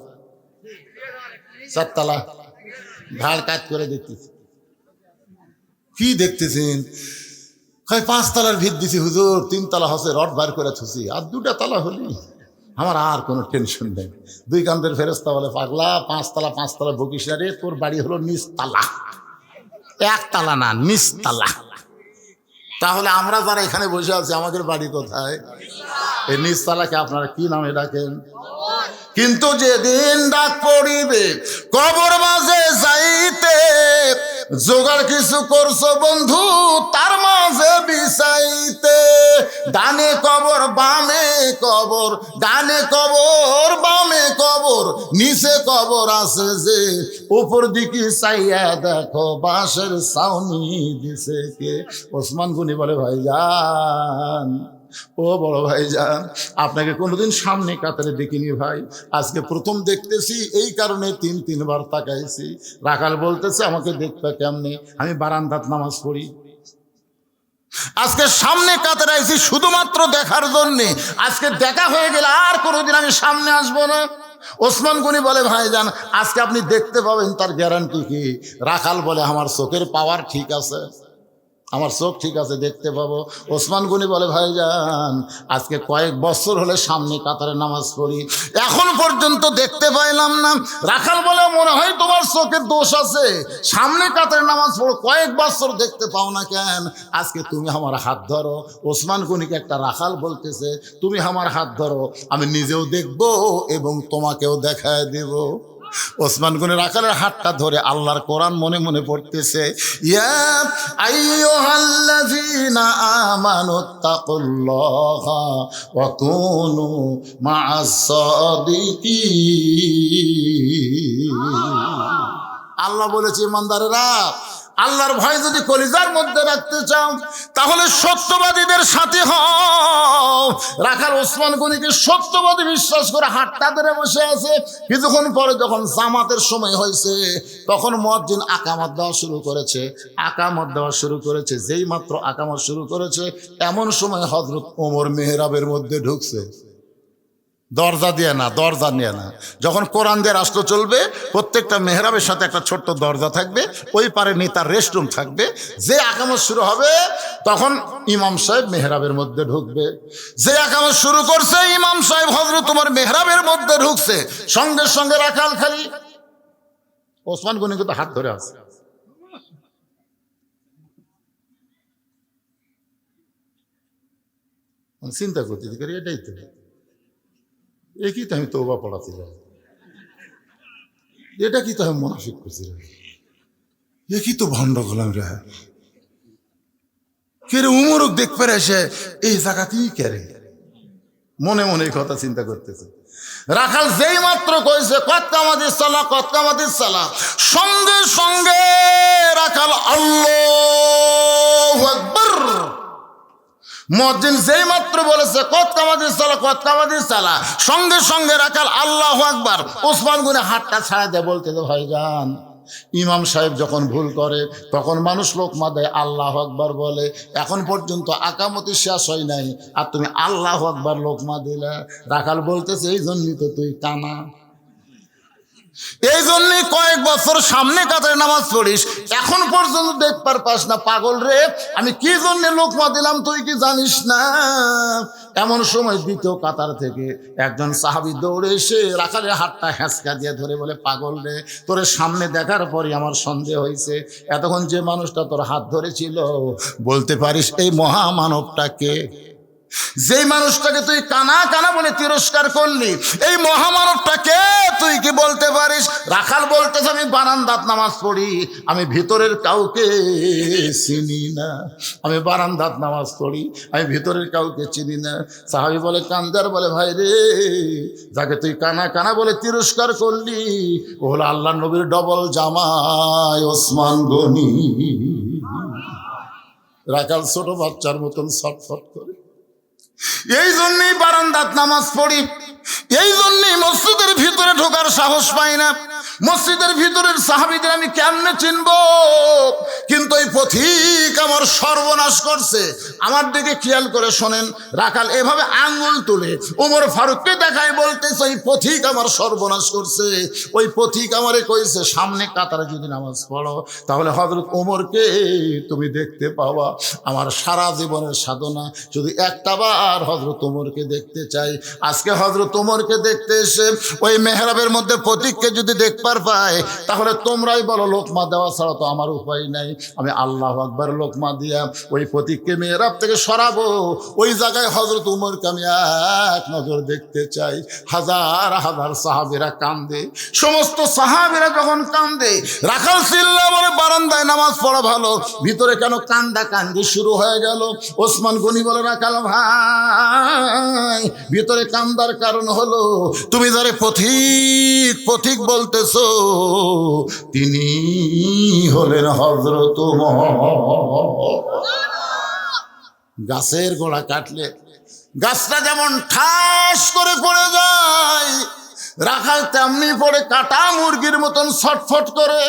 4 তালা ঘাড় কাজ করে দেখতেছি। কি দেখতেছেন? 5 তালার ভিত দিছি হুজুর, 3 তালা হচ্ছে, রড বার করে থুছি, আর 2টা তালা হলি আমার আর কোনো টেনশন নেই। 2 কান্দের ফেরেশতা বলে, পাগলা 5 তালা 5 তালা বকিস না রে, তোর বাড়ি হলো নিচতলা, 1 তালা না, নিচতলা। তাহলে আমরা যারা এখানে বসে আছি, আমাদের বাড়ি কোথায়? এই নিচতলাকে আপনারা কি নামে ডাকেন? কিন্তু যেদিন ডাক পড়িবে কবর মাঝে যাইতে, জোগাড় কিছু করছো বন্ধু তার মাঝে বিছাইতে। ডানে কবর বামে কবর, ডানে কবর বামে কবর, নিচে কবর আছে যে, উপর দিকে চাইয়া দেখো বাঁশের ছাউনি দিছে কে। ওসমান গনি বলে, ভাইজান, ও বড় ভাইজান, আপনাকে কোনোদিন সামনে কাতারে দেখিনি ভাই, আজকে প্রথম দেখতেছি, এই কারণে 3 বার তাকাইছি। রাখাল বলতেছে, আমাকে দেখতে কেমনে? আমি বারান্দাত নামাজ পড়ি, আজকে সামনে কাতারে আইছি শুধুমাত্র দেখার জন্যে। আজকে দেখা হয়ে গেলে আর কোনোদিন আমি সামনে আসবো না। ওসমান গনি বলে, ভাইজান আজকে আপনি দেখতে পাবেন, তার গ্যারান্টি কি? রাখাল বলে, আমার চোখের পাওয়ার ঠিক আছে, আমার চোখ ঠিক আছে, দেখতে পাবো। ওসমান গনি বলে, ভাইজান আজকে কয়েক বছর হলে সামনে কাতারে নামাজ পড়ি, এখন পর্যন্ত দেখতে পাইলাম না। রাখাল বলে, মনে হয় তোমার চোখের দোষ আছে, সামনে কাতারে নামাজ পড়ো, কয়েক বছর দেখতে পাও না কেন? আজকে তুমি আমার হাত ধরো। ওসমান গনিকে একটা রাখাল বলতেছে, তুমি আমার হাত ধরো, আমি নিজেও দেখবো এবং তোমাকেও দেখায় দেব। ওসমান গনি রাখালের হাতটা ধরে আল্লাহর কোরআন মনে মনে পড়তেছে, ইয়া আইয়ুহাল্লাযীনা আমানুত্তাকুল্লাহা ওয়া কুনু মা'আস সাদিকিন। আল্লাহ বলেছে, ইমানদারেরা, আল্লাহর ভয় যদি কলিজার মধ্যে রাখতে চাও তাহলে সত্যবাদীদের সাথে হও। রাখাল ওসমান গনিকে সত্যবাদী বিশ্বাস করে হাতটা ধরে বসে আছে। কিছুক্ষণ পরে যখন জামাতের সময় হয়েছে, তখন মুয়াজ্জিন আকামত দেওয়া শুরু করেছে, আকামত দেওয়া শুরু করেছে। যেই মাত্র আকামত শুরু করেছে, এমন সময় হযরত ওমর মেহরাবের মধ্যে ঢুকছে। দরজা দিয়ে না, দরজা নিয়ে না। যখন কোরআন দিয়ে রাষ্ট্র চলবে, প্রত্যেকটা মেহরাবের সাথে একটা ছোট্ট দরজা থাকবে, ওই পারে নেতার রেস্টরুম থাকবে। যে আকামত শুরু হবে তখন ইমাম সাহেব মেহরাবের মধ্যে ঢুকবে। যে আকামত শুরু করছে ইমাম সাহেব হযরত তোমার মেহরাবের মধ্যে ঢুকছে, সঙ্গে সঙ্গে রাখাল খালি ওসমান গনি কিন্তু হাত ধরে আছে। চিন্তা করতে পারি, এটাই তো একই তো আমি তওবা পড়াছিলাম, এটা কি তো আমি মুনাফিক করছিলাম, একই তো ভণ্ড গোলাম রে। কে রে উমরক দেখ পেরে এসে এই জায়গাতেই কেরে মনে মনে এই কথা চিন্তা করতেছে। রাখাল যেই মাত্র কইছে কত কামাদিস সালাহ, কত কামাদিস সালাহ, সঙ্গে সঙ্গে রাখাল আল্লাহু আকবার। মুয়াজ্জিন যেই মাত্র বলেছে কত কামাদিস সালাহ, কত কামাদিস সালাহ, সঙ্গে সঙ্গে রাখাল আল্লাহু আকবার। ওসমান গনি হাতটা ছাড়া দিয়ে বলতে ভাইজান, ইমাম সাহেব যখন ভুল করে তখন মানুষ লোকমা দেয়, আল্লাহু আকবার বলে। এখন পর্যন্ত আকামতি শেষ হয় নাই আর তুমি আল্লাহু আকবার লোকমা দিলে। রাখাল বলতেছে এই জন্যই তো তুই কানা, এই জন্যই কয়েক বছর সামনে কাতারে নামাজ পড়িস, এখন পর্যন্ত দেখবার পাস না। পাগল রে, আমি কি জন্য লোকমা দিলাম তুই কি জানিস না? এমন সময় দ্বিতীয় কাতার থেকে একজন সাহাবী দৌড়ে এসে রাখালের হাতটা হ্যাঁচকা দিয়ে ধরে বলে, পাগল রে, তোর সামনে দেখার পরই আমার সন্দেহ হয়েছে, এতক্ষণ যে মানুষটা তোর হাত ধরেছিল বলতে পারিস এই মহামানবটাকে? যেই মানুষটাকে তুই কানা কানা বলে তিরস্কার করলি, এই মহামানবটাকে তুই কি বলতে পারিস? রাখাল বলতেছে আমি বারান্দাত নামাজ পড়ি, আমি ভিতরের কাউকে চিনি না। আমি বারান্দাত নামাজ পড়ি, আমি ভিতরের কাউকে চিনি না। সাহাবী বলে কান্দার বলে, ভাই রে, যাকে তুই কানা কানা বলে তিরস্কার করলি ও হলো আল্লাহ নবীর ডবল জামাই ওসমান গনি। রাখাল ছোট বাচ্চার মতন ছটফট করে। এই জন্যই বারান্দাত নামাজ পড়ি, এই জন্যই মসজিদের ভিতরে ঢোকার সাহস পাই না। মসজিদের ভিতরের সাহাবীদের আমি কেমনে চিনবো? কিন্তু এই পথিক আমার সর্বনাশ করছে। আমার দিকে খেয়াল করে শোনেন, রাখাল এভাবে আঙ্গুল তুলে ওমর ফারুককে দেখায় বলতেছে এই পথিক আমার সর্বনাশ করছে। ওই পথিক আমারে কইছে সামনে কাতারে যদি নামাজ পড়ো তাহলে হযরত ওমরকে তুমি দেখতে পাওয়া। আমার সারা জীবনের সাধনা যদি একটা বার হযরত ওমরকে দেখতে চাই। আজকে হযরত ওমরকে দেখতে এসে ওই মেহরাবের মধ্যে পথিককে যদি দেখবার পাই, তাহলে তোমরাই বলো লোকমা দেওয়া ছাড়া তো আমার উপায় নাই। আমি আল্লাহু আকবার লোকমা দিয়া ওই পথিককে মেহরাব থেকে সরাবো। ওই জায়গায় হযরত ওমরকে আমি এক নজর দেখতে চাই। হাজার হাজার সাহাবীরা কান্দে। সমস্ত সাহাবীরা যখন কান্দে, রাখাল চিল্লা বলে বারান্দায় নামাজ পড়া ভালো, ভিতরে কেন কান্দা কান্দি শুরু হয়ে গেল? ওসমান গনি বলে, রাখাল ভাই, ভিতরে কান্দার কারণ হলো তুমি যারে পথিক পথিক বলতেছো তিনি হলেন হযরত মুহাম্মদ। গাছের গোড়া কাটলে গাছটা যেমন ঠাস করে পড়ে যায়, রাখাল তেমনি পড়ে কাটা মুরগির মতন ছটফট করে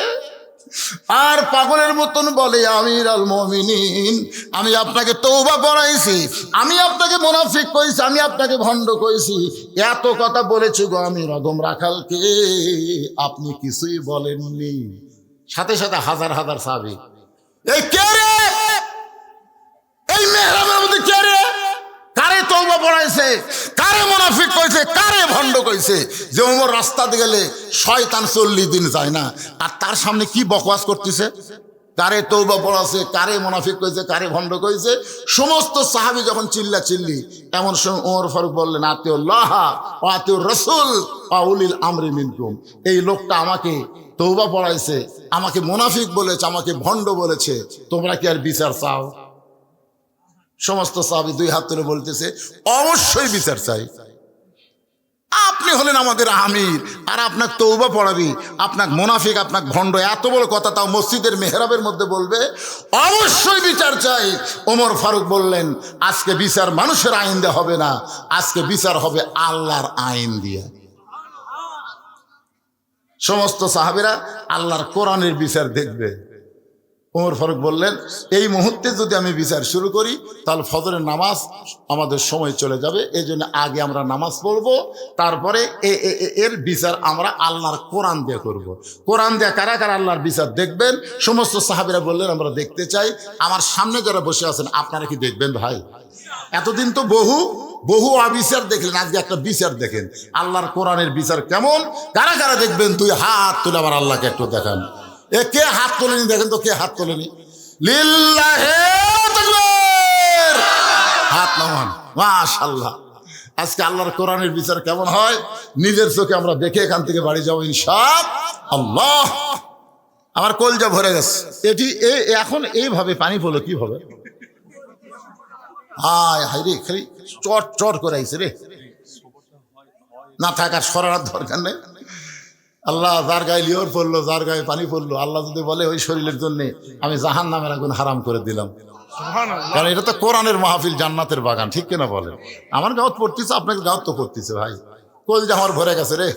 আর পাগলের মতন বলে, আমির আল মুমিনিন, আমি আপনাকে তওবা পড়াইছি, আমি আপনাকে মুনাফিক কইছি, আমি আপনাকে ভণ্ড কইছি, এত কথা বলেছি গো আমির আদম রাখালকে, আপনি কিছুই বলেননি। সাথে সাথে হাজার হাজার সাহাবী, এই কে রে, এই মেহরাবের মধ্যে কে রে, কারে তওবা পড়াইছে, কারে মুনাফিক কইছে, কারে ভণ্ড কইছে? যে ওমর রাস্তাতে গেলে শয়তান 40 দিন যায় না, আর তার সামনে কি বকওয়াস করতেছে? কারে তওবা পড়াছে, কারে মুনাফিক কইছে, কারে ভণ্ড কইছে? সমস্ত সাহাবী যখন চিল্লা চিল্লি, এমন সময় ওমর ফারুক বললেন, আতিউল্লাহ ওয়া আতিউর রাসূল ওয়া উলিল আমরি মিনকুম। এই লোকটা আমাকে তওবা পড়াইছে, আমাকে মুনাফিক বলেছে, আমাকে ভণ্ড বলেছে, তোমরা কি আর বিচার চাও? সমস্ত সাহাবী দুই হাত তুলে বলতেছে, অবশ্যই বিচার চাই। আপনি হলেন আমাদের আমির, আর আপনার তওবা পড়াবি, আপনার মুনাফিক, আপনার ভণ্ড, এত বড় কথা তাও মসজিদের মেহরাবের মধ্যে বলবে? অবশ্যই বিচার চাই। ওমর ফারুক বললেন, আজকে বিচার মানুষের আইন দিয়ে হবে না, আজকে বিচার হবে আল্লাহর আইন দিয়ে। সমস্ত সাহাবীরা আল্লাহর কোরআনের বিচার দেখবে। ওমর ফারুক বললেন, এই মুহূর্তে যদি আমি বিচার শুরু করি তাহলে ফজরের নামাজ আমাদের সময় চলে যাবে, এই জন্য আগে আমরা নামাজ পড়বো, তারপরে এর বিচার আমরা আল্লাহর কোরআন দিয়ে করব। কোরআন দিয়ে কারা কারা আল্লাহর বিচার দেখবেন? সমস্ত সাহাবীরা বললেন, আমরা দেখতে চাই। আমার সামনে যারা বসে আছেন আপনারা কি দেখবেন ভাই? এতদিন তো বহু অবিচার দেখলেন, আজকে একটা বিচার দেখেন, আল্লাহর কোরআনের বিচার কেমন। কারা কারা দেখবেন? তুই হাত তুলে আবার আল্লাহকে একটু দেখান। এ কে হাত তোলেনি? দেখেন তো কে হাত তোলেনি। লিল্লাহে তাকবীর, হাত নামান। মাশাআল্লাহ, আজকে আল্লাহর কোরআনের বিচার কেমন হয় নিজের চোখে আমরা দেখে এখান থেকে বাড়ি যাবো ইনশাআল্লাহ। আমার কলজা ভরে গেছে। এটি এখন এইভাবে পানি পড়লো কিভাবে? হায় হায় রে, খালি চট চট করে আইছে রে। না থাকার সরার দরকার নেই। আল্লাহ যার গায়ে লিওর পড়লো, যার গায়ে পানি পড়লো, আল্লাহ যদি বলে ওই শরীরের জন্য আমি জাহান্নামের আগুন হারাম করে দিলাম। কারণ এটা তো কোরআনের মাহফিল, জান্নাতের বাগান, ঠিক কিনা বলেন? আমার গাঁত পড়তেছে, আপনাকে গাঁত তো পড়তেছে ভাই। কলজা আমার ভরে গেছে রে।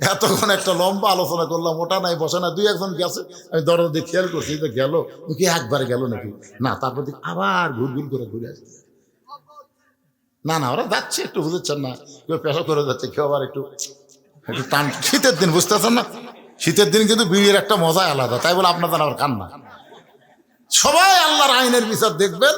এতক্ষণ একটা লম্বা আলোচনা করলাম, ওটা নাই বসে না, দুই একজন গেছে, আমি দরজা দিয়ে খেয়াল করছি যে গেল কি, একবারে গেল নাকি না, তারপর দিকে আবার ঘুরঘুর করে ঘুরে আসছে। না ওরা যাচ্ছে, একটু বুঝেছেন না, কেউ পেশা করে যাচ্ছে, কেউ আবার একটু টান। শীতের দিন বুঝতে পারছেন না, শীতের দিন কিন্তু বিয়ের একটা মজাই আলাদা, তাই বলে আপনাদের আবার কান্না। সবাই আল্লাহর আইনের বিচার দেখবেন।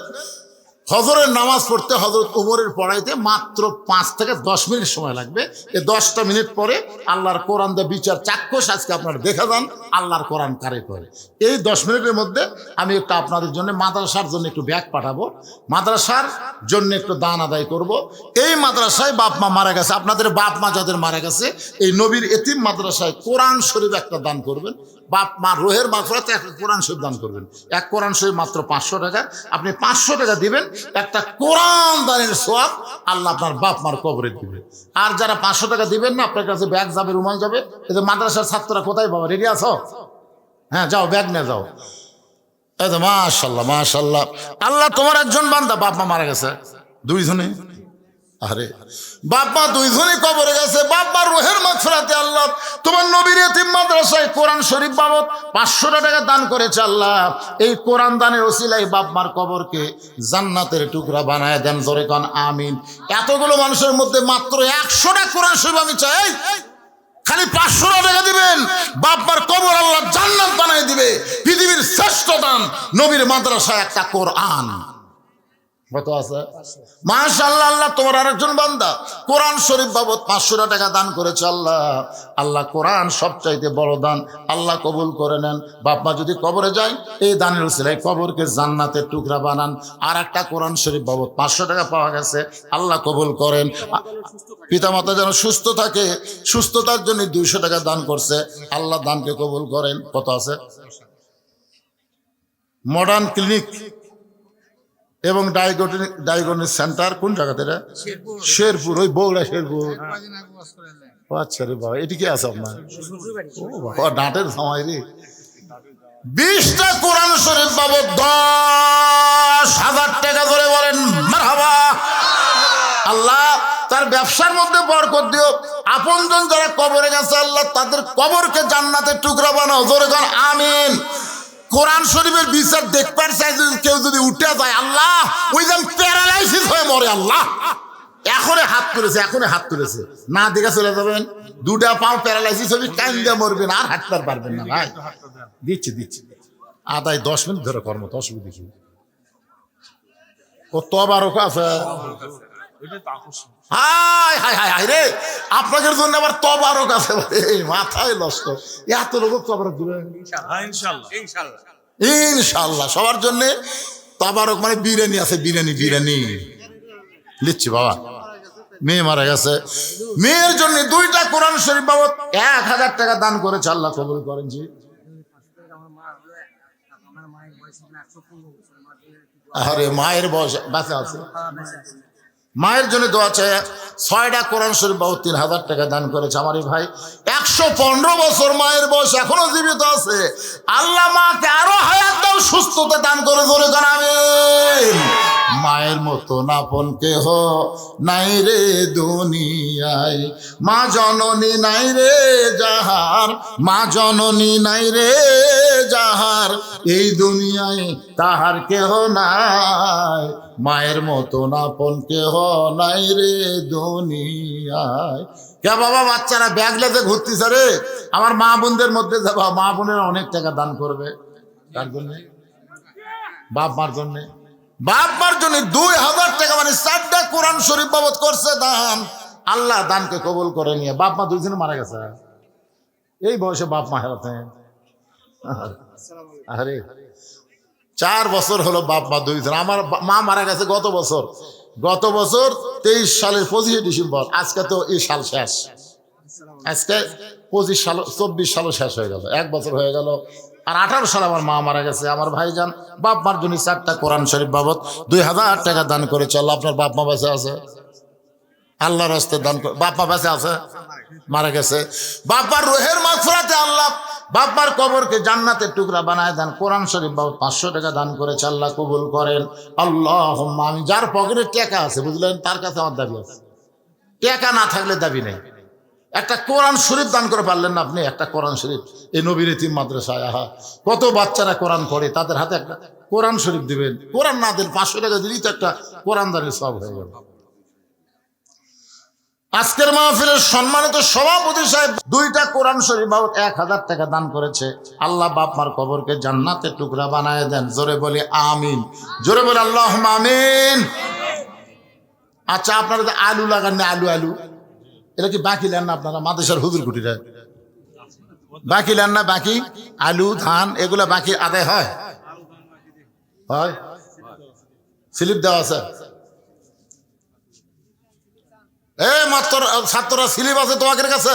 হজরের নামাজ পড়তে হজরত ওমরের পড়াইতে মাত্র 5 থেকে 10 মিনিট সময় লাগবে। এই 10টা মিনিট পরে আল্লাহর কোরআন দিয়ে বিচার চাক্ষুষ আজকে আপনারা দেখা যান আল্লাহর কোরআন কারে করে। এই 10 মিনিটের মধ্যে আমি একটা আপনাদের জন্য মাদ্রাসার জন্য একটু ব্যাগ পাঠাবো, মাদ্রাসার জন্য একটু দান আদায় করব। এই মাদ্রাসায় বাপ মা মারা গেছে, আপনাদের বাপ মা যাদের মারা গেছে, এই নবীর এতিম মাদ্রাসায় কোরআন শরীফ একটা দান করবেন। বাপ মা রোহের মাগফিরাতে একটা কোরআন শরীফ দান করবেন। এক কোরআন শরীফ মাত্র 500 টাকা। আপনি 500 টাকা দিবেন, একটা কোরআন দানের সওয়াব আল্লাহ আপনার বাপ মার কবরে দিবে। আর যারা 500 টাকা দিবেন না, আপনার কাছে ব্যাগ যাবে, রুমাল যাবে। এই যে মাদ্রাসার ছাত্ররা কোথায় বাবা, রেডি আছো? হ্যাঁ যাও, ব্যাগ নিয়ে যাও। এই তো মাশাআল্লাহ মাশাআল্লাহ। আল্লাহ তোমার একজন বান্দা বাপ মা মারা গেছে, 2 জনে। আরে বাপ মা 2 জনই কবরে গেছে, বাপ মার রোহের মাগফিরাতে আল্লাহ তোমার নবীর এতিম মাদ্রাসায় কোরআন শরীফ বাবদ 500 টাকা দান করেছে। আল্লাহ এই কোরআন দানের ওসিলায় বাপ মার কবরকে জান্নাতের টুকরা বানায় দেন। জোরে কোন আমিন। এতগুলো মানুষের মধ্যে মাত্র 100টা কোরআন শরীফ আমি চাই, খালি 500 টাকা দিবেন, বাপ মার কবর আল্লাহ জান্নাত বানায় দিবে। পৃথিবীর শ্রেষ্ঠ দান নবীর মাদ্রাসায় একটা কোরআন। কত আছে? মাশাআল্লাহ। আল্লাহ তোমার আরেকজন বান্দা কোরআন শরীফ বাবদ 500 টাকা দান করেছে। আল্লাহ কোরআন সবচাইতে বড় দান, আল্লাহ কবুল করে নেন। বাপ মা যদি কবরে যায়, এই দানের উসিলায় কবরকে জান্নাতের টুকরা বানান। আর একটা কোরআন শরীফ বাবদ 500 টাকা পাওয়া গেছে, আল্লাহ কবুল করেন। পিতামাতা যেন সুস্থ থাকে, সুস্থতার জন্য 200 টাকা দান করছে, আল্লাহ দানকে কবুল করেন। কত আছে? মডার্ন ক্লিনিক এবং ডায়াগনস্টিক সেন্টার কোন জায়গাতে? শেরপুর, ওই বগুড়া শেরপুর। আচ্ছা রে বাবা, এটি কি আছে আপনার? ও ডাঁটের সময় রে। 20টা কোরআন শরীফ বাবদ 10,000 টাকা ধরে বলেন মারহাবা। আল্লাহ তার ব্যবসার মধ্যে বরকত দিও। আপনজন যারা কবরে গেছে, আল্লাহ তাদের কবরকে জান্নাতের টুকরা বানাও। জোরে কোন আমিন। কোরআন শরীফের বিচার দেখবার চাই, কেউ যদি উঠে যায়, আল্লাহ ওই যেন প্যারালাইসিস হয়ে মরে। আল্লাহ এখনই হাত তুলেছে, না দেখে চলে যাবেন, 2টা পাও প্যারালাইসিস হবে, কান্দে মরবেন, আর হাঁটতে পারবেন না ভাই। দিচ্ছি আদায় 10 মিনিট ধরে কর্ম, অসুবিধা কি? ও তবারক আছে। হায় হায় হায় হায় রে, আপনাদের জন্য আবার তবারক আছে, মাথায় নষ্ট। এত লোক তবারক দিবেন ইনশাআল্লাহ। সবার জন্য তবারক মানে বিরিয়ানি আছে, বিরিয়ানি লিচ্ছি বাবা। মেয়ে মারা গেছে, মেয়ের জন্য 2টা কোরআন শরীফ বাবদ 1000 টাকা দান করেছে, আল্লাহ কবুল করেন। জি আরে মায়ের বয়স বাঁচা আছে, মায়ের জন্য দোয়া চাই। 6টা কোরআন শরীফ বাবদ 3000 টাকা দান করেছে আমার ভাই। 115 বছর মায়ের বয়স, এখনো জীবিত আছে। আল্লাহ মাকে আরো হায়াত দাও, সুস্থতা দান করে। জোরে কোন আমিন। মায়ের মতো আপন কেহ নাই রে দুনিয়ায়, মা জননী নাই রে যাহার, মা জননী নাই রে যাহার, এই দুনিয়ায় তাহার কেহ নাই, মায়ের মতন আপন কেহ নাই রে দুনিয়ায়। কে বাবা বাচ্চারা ব্যাগ লেতে ঘুরতেছে রে, আমার মা বোনদের মধ্যে যাবা, মা বোনেরা অনেক টাকা দান করবে। কার জন্য? বাপ মার জন্য। বাপ মার জন্য 2000 টাকা, মানে 4টা কোরআন শরীফ বাবদ করছে দান। আল্লাহ দানকে কবুল করে নিয়ে। বাপ মা দুইজনে মারা গেছে এই বয়সে, বাপ মা হারাতে। আরে 4 বছর হলো বাপ মা দুইজন। আমার মা মারা গেছে গত বছর 23 সালের 25 ডিসেম্বর। আজকে তো এই সাল শেষ, আজকে 25 সাল 24 সালও শেষ হয়ে গেল, 1 বছর হয়ে গেল। আর 18 সালে আমার মা মারা গেছে। আমার ভাইজান বাপ মার জন্য 4টা কোরআন শরীফ বাবদ 2000 টাকা দান করেছে। আল্লাহ আপনার বাপ মা বেঁচে আছে? আল্লাহর রাস্তায় দান করে। বাপ মা বেঁচে আছে? মারা গেছে। বাপার রুহের মাগফিরাতে আল্লাহ বাপার কবরকে জান্নাতের টুকরা বানায় দেন। কোরআন শরীফ বাবদ 500 টাকা দান করেছে, আল্লাহ কবুল করেন। আল্লাহুম্মা আমিন। যার পকেটে টাকা আছে বুঝলেন, তার কাছে আমার দাবি আছে। টাকা না থাকলে দাবি নেই। একটা কোরআন শরীফ দান করে পারলেন না আপনি? একটা কোরআন শরীফ এই নবীর এতিম মাদ্রাসায়, আহা কত বাচ্চারা কোরআন পড়ে, তাদের হাতে একটা কোরআন শরীফ দিবেন। কোরআন না দিন 500 টাকা দিলেই তো একটা কোরআন দানের সব হয়ে গেল। আজকের মাহফিলের সম্মানিত সভাপতি সাহেব 2টা কোরআন শরীফ বাবদ 1000 টাকা দান করেছে। আল্লাহ বাপ মার কবরকে জান্নাতের টুকরা বানায় দেন। জোরে বলে আমিন, জোরে বলে আল্লাহুম্মা আমিন। আচ্ছা, আপনারা যে আলু লাগান না, আলু আলু এটা কি বাকি নেন না আপনারা? মাদ্রাসার হুজুর কুটিরা বাকি নেন না? বাকি আলু ধান এগুলা বাকি আদায় হয়? হয়, স্লিপ দেওয়া আছে? মাত্র ছাত্ররা স্লিপ আছে তোমাদের কাছে?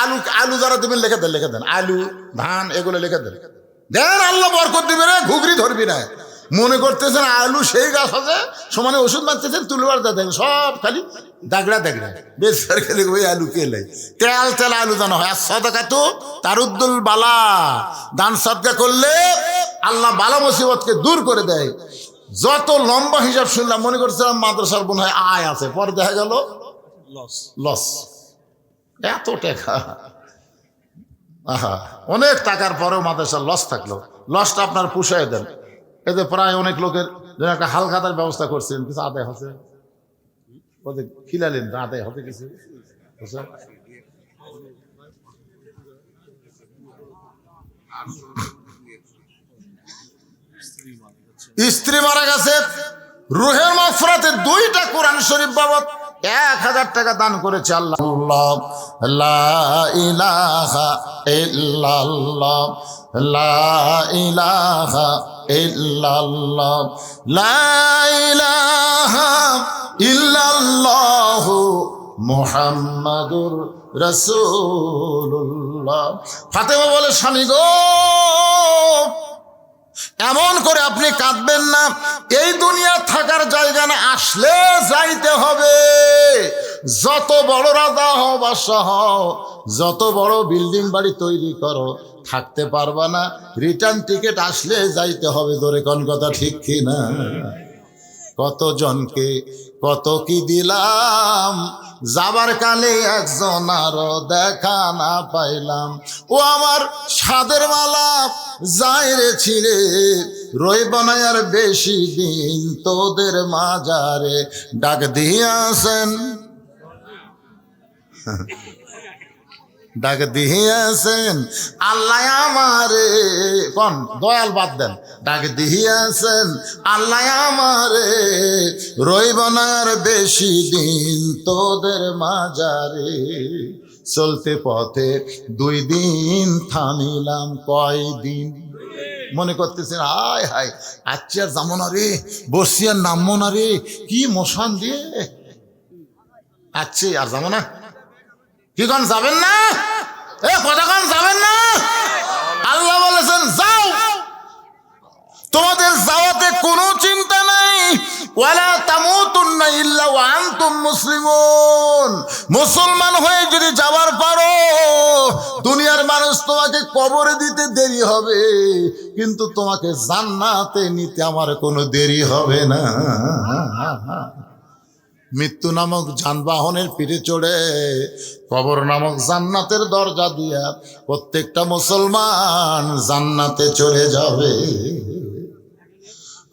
আলু আলু যারা দেবেন লিখে দেন, লিখে দেন। আলু ধান এগুলো লিখে দেন, দেন আল্লাহ বরকত দিবে রে। ঘুগরি ধরবি না। মনে করতেছেন আলু সেই গাছ আছে, সমানে ওষুধ মারতেছেন, তুলবার দেখেন সব খালি দাগড়া দাগড়া। বেশ খেলে ওই আলু কেলে তেল তেল আলু দানো হয়। আর সদকা তো তারুদ্দুল বালা, দান সদকা করলে আল্লাহ বালা মুসিবতকে দূর করে দেয়। যত লম্বা হিসাব শুনলাম মনে করছিলাম মাদ্রাসার মনে হয় আয় আছে, পরে দেখা গেল লস। এত টাকা, আহা অনেক টাকার পরেও মাদ্রাসার লস থাকলো। লসটা আপনার পুষায় দেন। এতে প্রায় অনেক লোকের যেন একটা হালখাতার ব্যবস্থা করছেন, কিছু আদায় হচ্ছে, ওদের খিলালেন আদায় হতে কিছু। স্ত্রী মারা গেছে, রুহের মাগফিরাতে 2টা কোরআন শরীফ বাবদ 1000 টাকা দান করেছে। আল্লাহ লা ইলাহা ইল্লাল্লাহ, লা ইলাহা ইল্লাল্লাহ, লা ইলাহা ইল্লাল্লাহু মুহাম্মাদুর রাসূলুল্লাহ। ফাতেমা বলে, স্বামী গো এমন করে আপনি কাঁদবেন না। এই দুনিয়া থাকার জায়গা না, আসলে যাইতে হবে। যত বড় রাজা হও বাদশা হও, যত বড় বিল্ডিং বাড়ি তৈরি করো, থাকতে পারবা না। রিটার্ন টিকিট আসলে যাইতে হবে। ধরে কোন কথা ঠিক কি না? কতজনকে কত কি দিলাম, যাবার কালে একজন আরো দেখা না পাইলাম। ও আমার সাদের মালা যায় রে ছিঁড়ে, রইব না আর বেশি দিন তোদের মাজারে। ডাক দিয়াছেন, ডাক দিয়াছেন আল্লাহ আমারে, কোন দয়াল বাদ দেন। ডাক দিয়াছেন আল্লাহ আমারে, রইব না আর বেশি দিন তোদের মাজারে। চলতে পথে 2 দিন থামিলাম, কয়দিন মনে করতেছেন হায় হায় আচ্ছা আর যাবো না রে, বসছি আর নামবো না রে, কি মশান দিয়ে আচ্ছা আর যাবো না। কি কোন যাবেন না? কতক্ষণ যাবেন না? আল্লাহ বলেছেন যাও, তোমাদের যাওয়াতে কোনো চিন্তা নাই। ওয়ালা তামুতুন্না ইল্লা ওয়া আনতুম মুসলিমুন। মুসলমান হয়ে যদি যাবার পারো, দুনিয়ার মানুষ তোমাকে কবরে দিতে দেরি হবে, কিন্তু তোমাকে জান্নাতে নিতে আমার কোনো দেরি হবে না। মৃত্যু নামক যানবাহনের পিঠে চড়ে কবর নামক জান্নাতের দরজা দিয়া প্রত্যেকটা মুসলমান জান্নাতে চলে যাবে।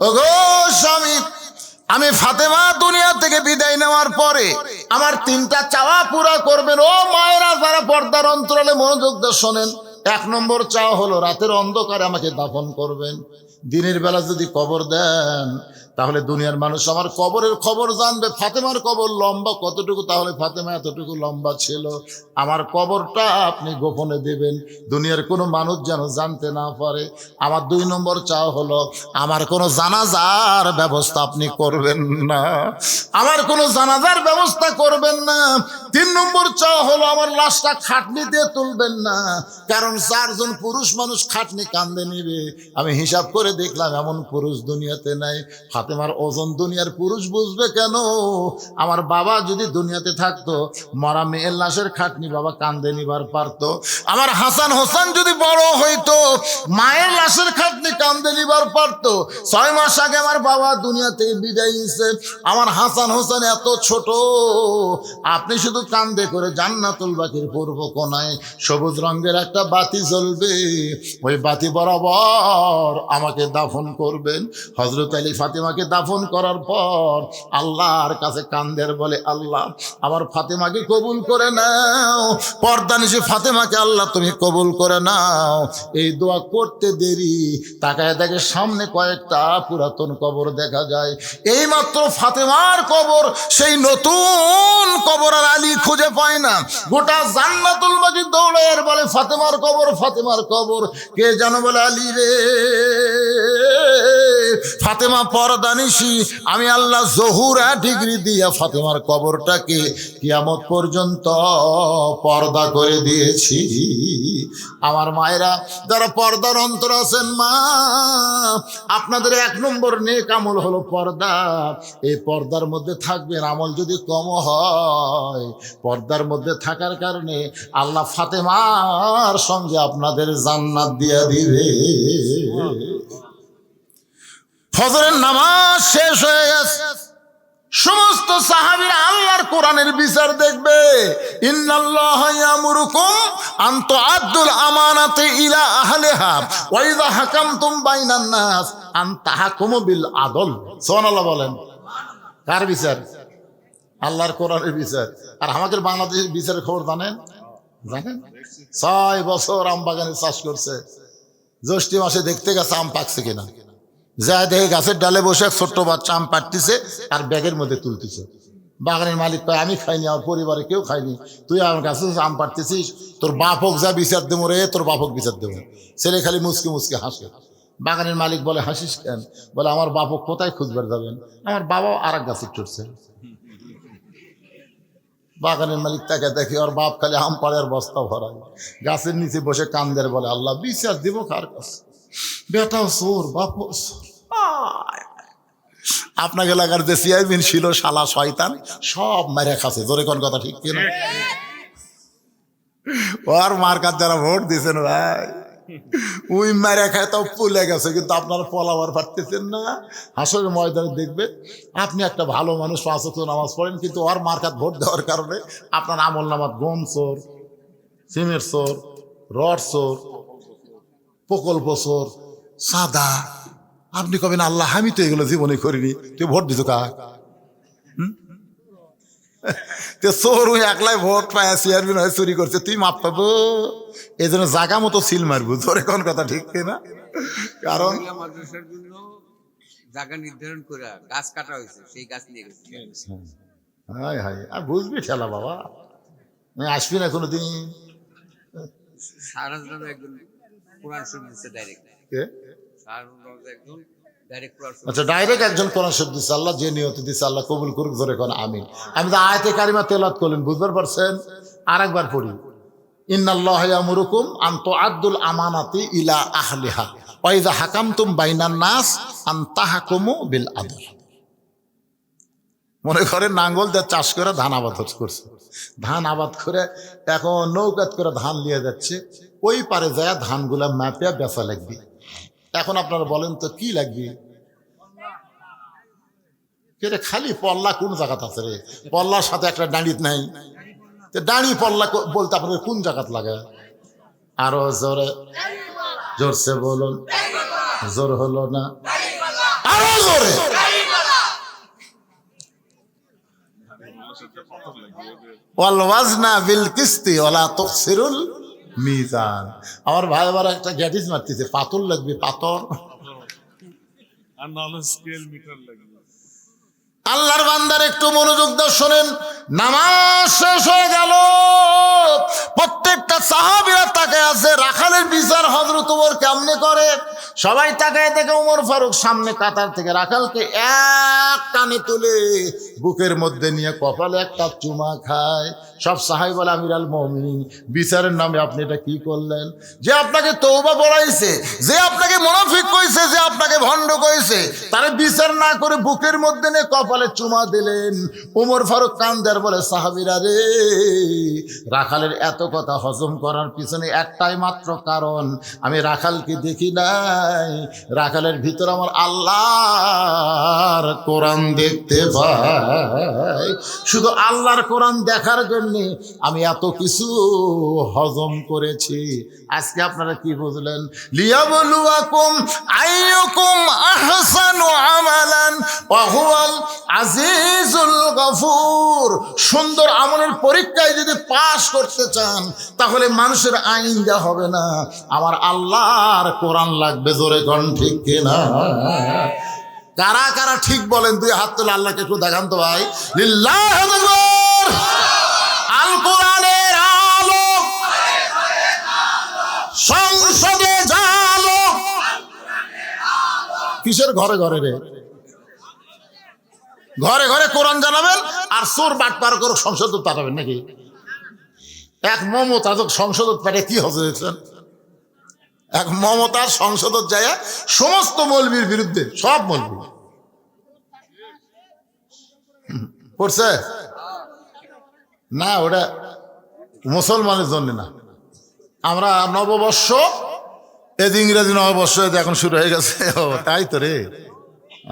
ওগো স্বামী, আমি ফাতেমা দুনিয়া থেকে বিদায় নেওয়ার পরে আমার 3টা চাওয়া পুরা করবেন। ও মায়েরা, যারা পর্দার অন্তরালে মনোযোগ দিয়ে শোনেন। 1 নম্বর চাওয়া হলো রাতের অন্ধকারে আমাকে দাফন করবেন। দিনের বেলা যদি কবর দেন তাহলে দুনিয়ার মানুষ আমার কবরের খবর জানবে। ফাতেমার কবর লম্বা কতটুকু, তাহলে ফাতেমা এতটুকু লম্বা ছিল। আমার কবরটা আপনি গোপনে দেবেন, দুনিয়ার কোনো মানুষ যেন জানতে না পারে। আমার 2 নম্বর চাওয়া হলো আমার কোনো জানাজার ব্যবস্থা আপনি করবেন না, আমার কোনো জানাজার ব্যবস্থা করবেন না। 3 নম্বর চাওয়া হলো আমার লাশটা খাটনি দিয়ে তুলবেন না, কারণ 4 জন পুরুষ মানুষ খাটনি কান্দে নিবে। আমি হিসাব করে দেখলাম এমন পুরুষ দুনিয়াতে নাই। ফাতেমার ওজন দুনিয়ার পুরুষ বুঝবে কেন? আমার বাবা যদি দুনিয়াতে থাকতো, মরা মেয়ের লাশের খাটনি বাবা কান্দে নিবার পারতো। আমার হাসান হোসেন যদি বড় হইতো, মায়ের লাশের খাটনি কান্দে নিবার পারতো। 6 মাস আগে আমার বাবা দুনিয়া থেকে বিদায় নিছে। আমার হাসান হোসেন এত ছোট, আপনি শুধু কান্দে করে জান্নাতুল বাকির পূর্ব কোণায় সবুজ রঙের একটা বাতি জ্বলবে, ওই বাতি বরাবর আমাকে দাফন করবেন। হযরত আলী ফাতেমাকে দাফন করার পর আল্লাহর কাছে কান্দের বলে, আল্লাহ আমার ফাতেমাকে কবুল করে নাও, পর্দা নিশে ফাতেমাকে আল্লাহ তুমি কবুল করে নাও। এই দোয়া করতে দেরি, তাকায় দেখে সামনে কয়েকটা পুরাতন কবর দেখা যায়। এই মাত্র ফাতেমার কবর, সেই নতুন কবর আর আলী খুঁজে পায় না। গোটা জান্নাতুল বাকি দৌড়ের বলে ফাতেমার কবর, ফাতেমার কবর। কে যেন বলে, আলী রে, ফাতেমা পর্দানিশি, আমি আল্লাহ জহুরা ডিগ্রি দিয়া ফাতেমার কবরটাকে কিয়ামত পর্যন্ত পর্দা করে দিয়েছি। আমার মায়েরা যারা পর্দার অন্তর আছেন, মা আপনাদের 1 নম্বর নেক আমল হলো পর্দা। এই পর্দার মধ্যে থাকবেন। আমল যদি কম হয়, পর্দার মধ্যে থাকার কারণে আল্লাহ ফাতেমার সঙ্গে আপনাদের জান্নাত দিয়া দিবে। ফজরের নামাজ শেষ হয়ে গেছে, সমস্ত সাহাবীরা আল্লাহর কোরআনের বিচার দেখবে। ইন্নাল্লাহা ইয়ামুরুকুম আন তুআদ্দুল আমানাতি ইলা আহলিহা ওয়া ইযা হাকামতুম বাইনান নাস আন তাহকুমু বিল আদল। সুবহানাল্লাহ বলেন। কার বিচার? আল্লাহর কোরআনের বিচার। আর আমাদের বাংলাদেশের বিচারের খবর জানেন? 6 বছর আম বাগানে চাষ করছে, জ্যৈষ্ঠ মাসে দেখতে গেছে আম পাকছে কিনা। যা দেখে গাছের ডালে বসে এক ছোট্ট বাচ্চা আম পাড়তেছে আর ব্যাগের মধ্যে তুলতেছে। বাগানের মালিক কয়, আমি খাইনি, আমার পরিবারে কেউ খাইনি, তুই আমার কাছে আম পাড়তেছিস, তোর বাপ হোক যা বিচার দেবো রে, তোর বাপ হোক বিচার দেবো। ছেলে খালি মুচকে মুচকে হাসে। বাগানের মালিক বলে, হাসিস কেন? বলে, আমার বাপ হোক কোথায় খুঁজবার যাবেন, আমার বাবাও আর এক গাছে চড়ছে। বাগানের মালিক তাকে দেখে, ওর বাপ খালি আম পাড়ে আর বস্তা ভরায়, গাছের নিচে বসে কান্দের বলে, আল্লাহ বিচার দিব কার কাছে? বেটাও চোর, বাপও চোর। আপনাকে লাগার যে চেয়ারম্যান ছিল শালা শয়তান, সব মারে খাচ্ছে। জোরে কোন কথা ঠিক কিনা? ওর মার্কার যারা ভোট দিয়েছেন ভাই, ওই মারে খায় তাও পুলে গেছে, কিন্তু আপনারা পলাবার পারতেছেন না। হাসরের ময়দানে দেখবেন আপনি একটা ভালো মানুষ, 5 ওয়াক্ত নামাজ পড়েন, কিন্তু ওর মার্কাত ভোট দেওয়ার কারণে আপনার আমল নামাত গম চোর, সিমের চোর, রড চোর, প্রকল্প চোর, সাদা। আপনি কবেন, আল্লাহ আমি তো এগুলো জীবনে করিনি, তুই ভোট দিত কাক? চোর ওই একলাই ভোট পায়, চেয়ারম্যান হয়ে চুরি করছে, তুই মাপ পাবো? এই জন্য জাগা মতো সিল মারবো। জোরে কোন কথা ঠিক না? কারণ জায়গা নির্ধারণ করে গাছ কাটা হয়েছে, সেই গাছ নিয়ে গেছে। হাই হাই, আর বুঝবি ঠেলা বাবা, আসবি না কোনোদিন। সারা একজন কোরআন শরীফ দিচ্ছে ডাইরেক্ট। একজন ডাইরেক্ট কোরআন শরীফ, আচ্ছা ডাইরেক্ট একজন কোরআন শরীফ দিচ্ছে, আল্লাহ যে নিয়ত দিচ্ছে আল্লাহ কবুল করুক। ধরে কোন আমিন। আমি তো আয়াতে কারিমা তেলাওয়াত করলেন, বুঝবার পারছেন? আর একবার পড়ি, ইন্নাল্লাহা ইয়ামুরুকুম আন তুআদ্দুল আমানাতি ইলা আহলিহা ওয়া ইযা হাকামতুম বাইনান নাস আন তাহকুমু বিল আদল। মনে করেন নাঙ্গল দিয়ে চাষ করে ধান আবাদ করছে, ধান আবাদ করে এখন নৌকাত করে ধান নিয়ে যাচ্ছে, ওই পারে যায় ধানগুলা মাপিয়া বেচা লাগবে। এখন আপনারা বলেন তো কি লাগবে? কে রে খালি পল্লা কোন জায়গাতে আছে রে? পল্লার সাথে একটা ডাঁড়িত নাই, তো দাঁড়ি পল্লা বলতে আপনাদের কোন জায়গাত লাগে? আরো জোরে, জোরসে বলুন, জোর হলো না, আরো জোরে। ওয়াল ওয়াজনা বিল কিসতি ওয়ালা তুখসিরুল মিজান। আমার ভাই আবার একটা গ্যাটিস মারতেছে, পাথর লাগবে, পাথর। আর নাহলে স্কেল মিটার লাগবে। আল্লাহর বান্দার একটু মনোযোগ দিয়ে শোনেন। নামাজ শেষ হয়ে গেল, প্রত্যেকটা সাহাবীরা তাকায় আছে রাখালের বিচার হযরত ওমর কেমনে করে। সবাই তাকায় দেখে ওমর ফারুক সামনে কাতার থেকে রাখালকে এক টানে তুলে বুকের মধ্যে নিয়ে কপালে একটা চুমা খায়। সব সাহাবী বলে, আমির আল মুমিনিন, বিচারের নামে আপনি এটা কি করলেন? যে আপনাকে তওবা বলাইছে, যে আপনাকে মুনাফিক কইছে, যে আপনাকে ভণ্ড কইছে, তারে বিচার না করে বুকের মধ্যে নিয়ে কপালে চুমা দিলেন। ওমর ফারুক কান্দার বলে, সাহাবীরা রে, রাখালের এত কথা হজম করার পিছনে একটাই মাত্র কারণ, আমি রাখালকে দেখি নাই, রাখালের ভিতর আমার আল্লাহর কোরআন দেখতে পাই। শুধু আল্লাহর কোরআন দেখার জন্য আমি এত কিছু হজম করেছি। আজকে আপনারা কি বুঝলেন? লিয়াবলুয়াকুম আইয়ুকুম আহসানু আমালান ওয়া হুয়াল আজিজুল গফুর। সুন্দর আমলের পরীক্ষায় যদি পাস করতে চান, তাহলে মানুষের আইন দেওয়া হবে না, আমার আল্লাহর কোরআন লাগবে। জোরে কোন ঠিক কিনা? কারা কারা ঠিক বলেন? দুই হাত তুলে আল্লাহকে একটু দেখান তো ভাই। লিল্লাহু আকবার। আল কোরআনের আলো সংসদে জালো। কিসের ঘরে ঘরে রে? ঘরে ঘরে কোরআন জানাবেন, আর চোর বাটপার করে সংসদ পাঠাবেন নাকি? এক মমতা সংসদ পাঠে কি হতে দেখছেন? এক মমতার সংসদ যায় সমস্ত মৌলবীর বিরুদ্ধে, সব মৌলবী পড়ছে না, ওটা মুসলমানের জন্য না। আমরা নববর্ষ, এই ইংরেজি নববর্ষ এখন শুরু হয়ে গেছে। ও তাই তো রে,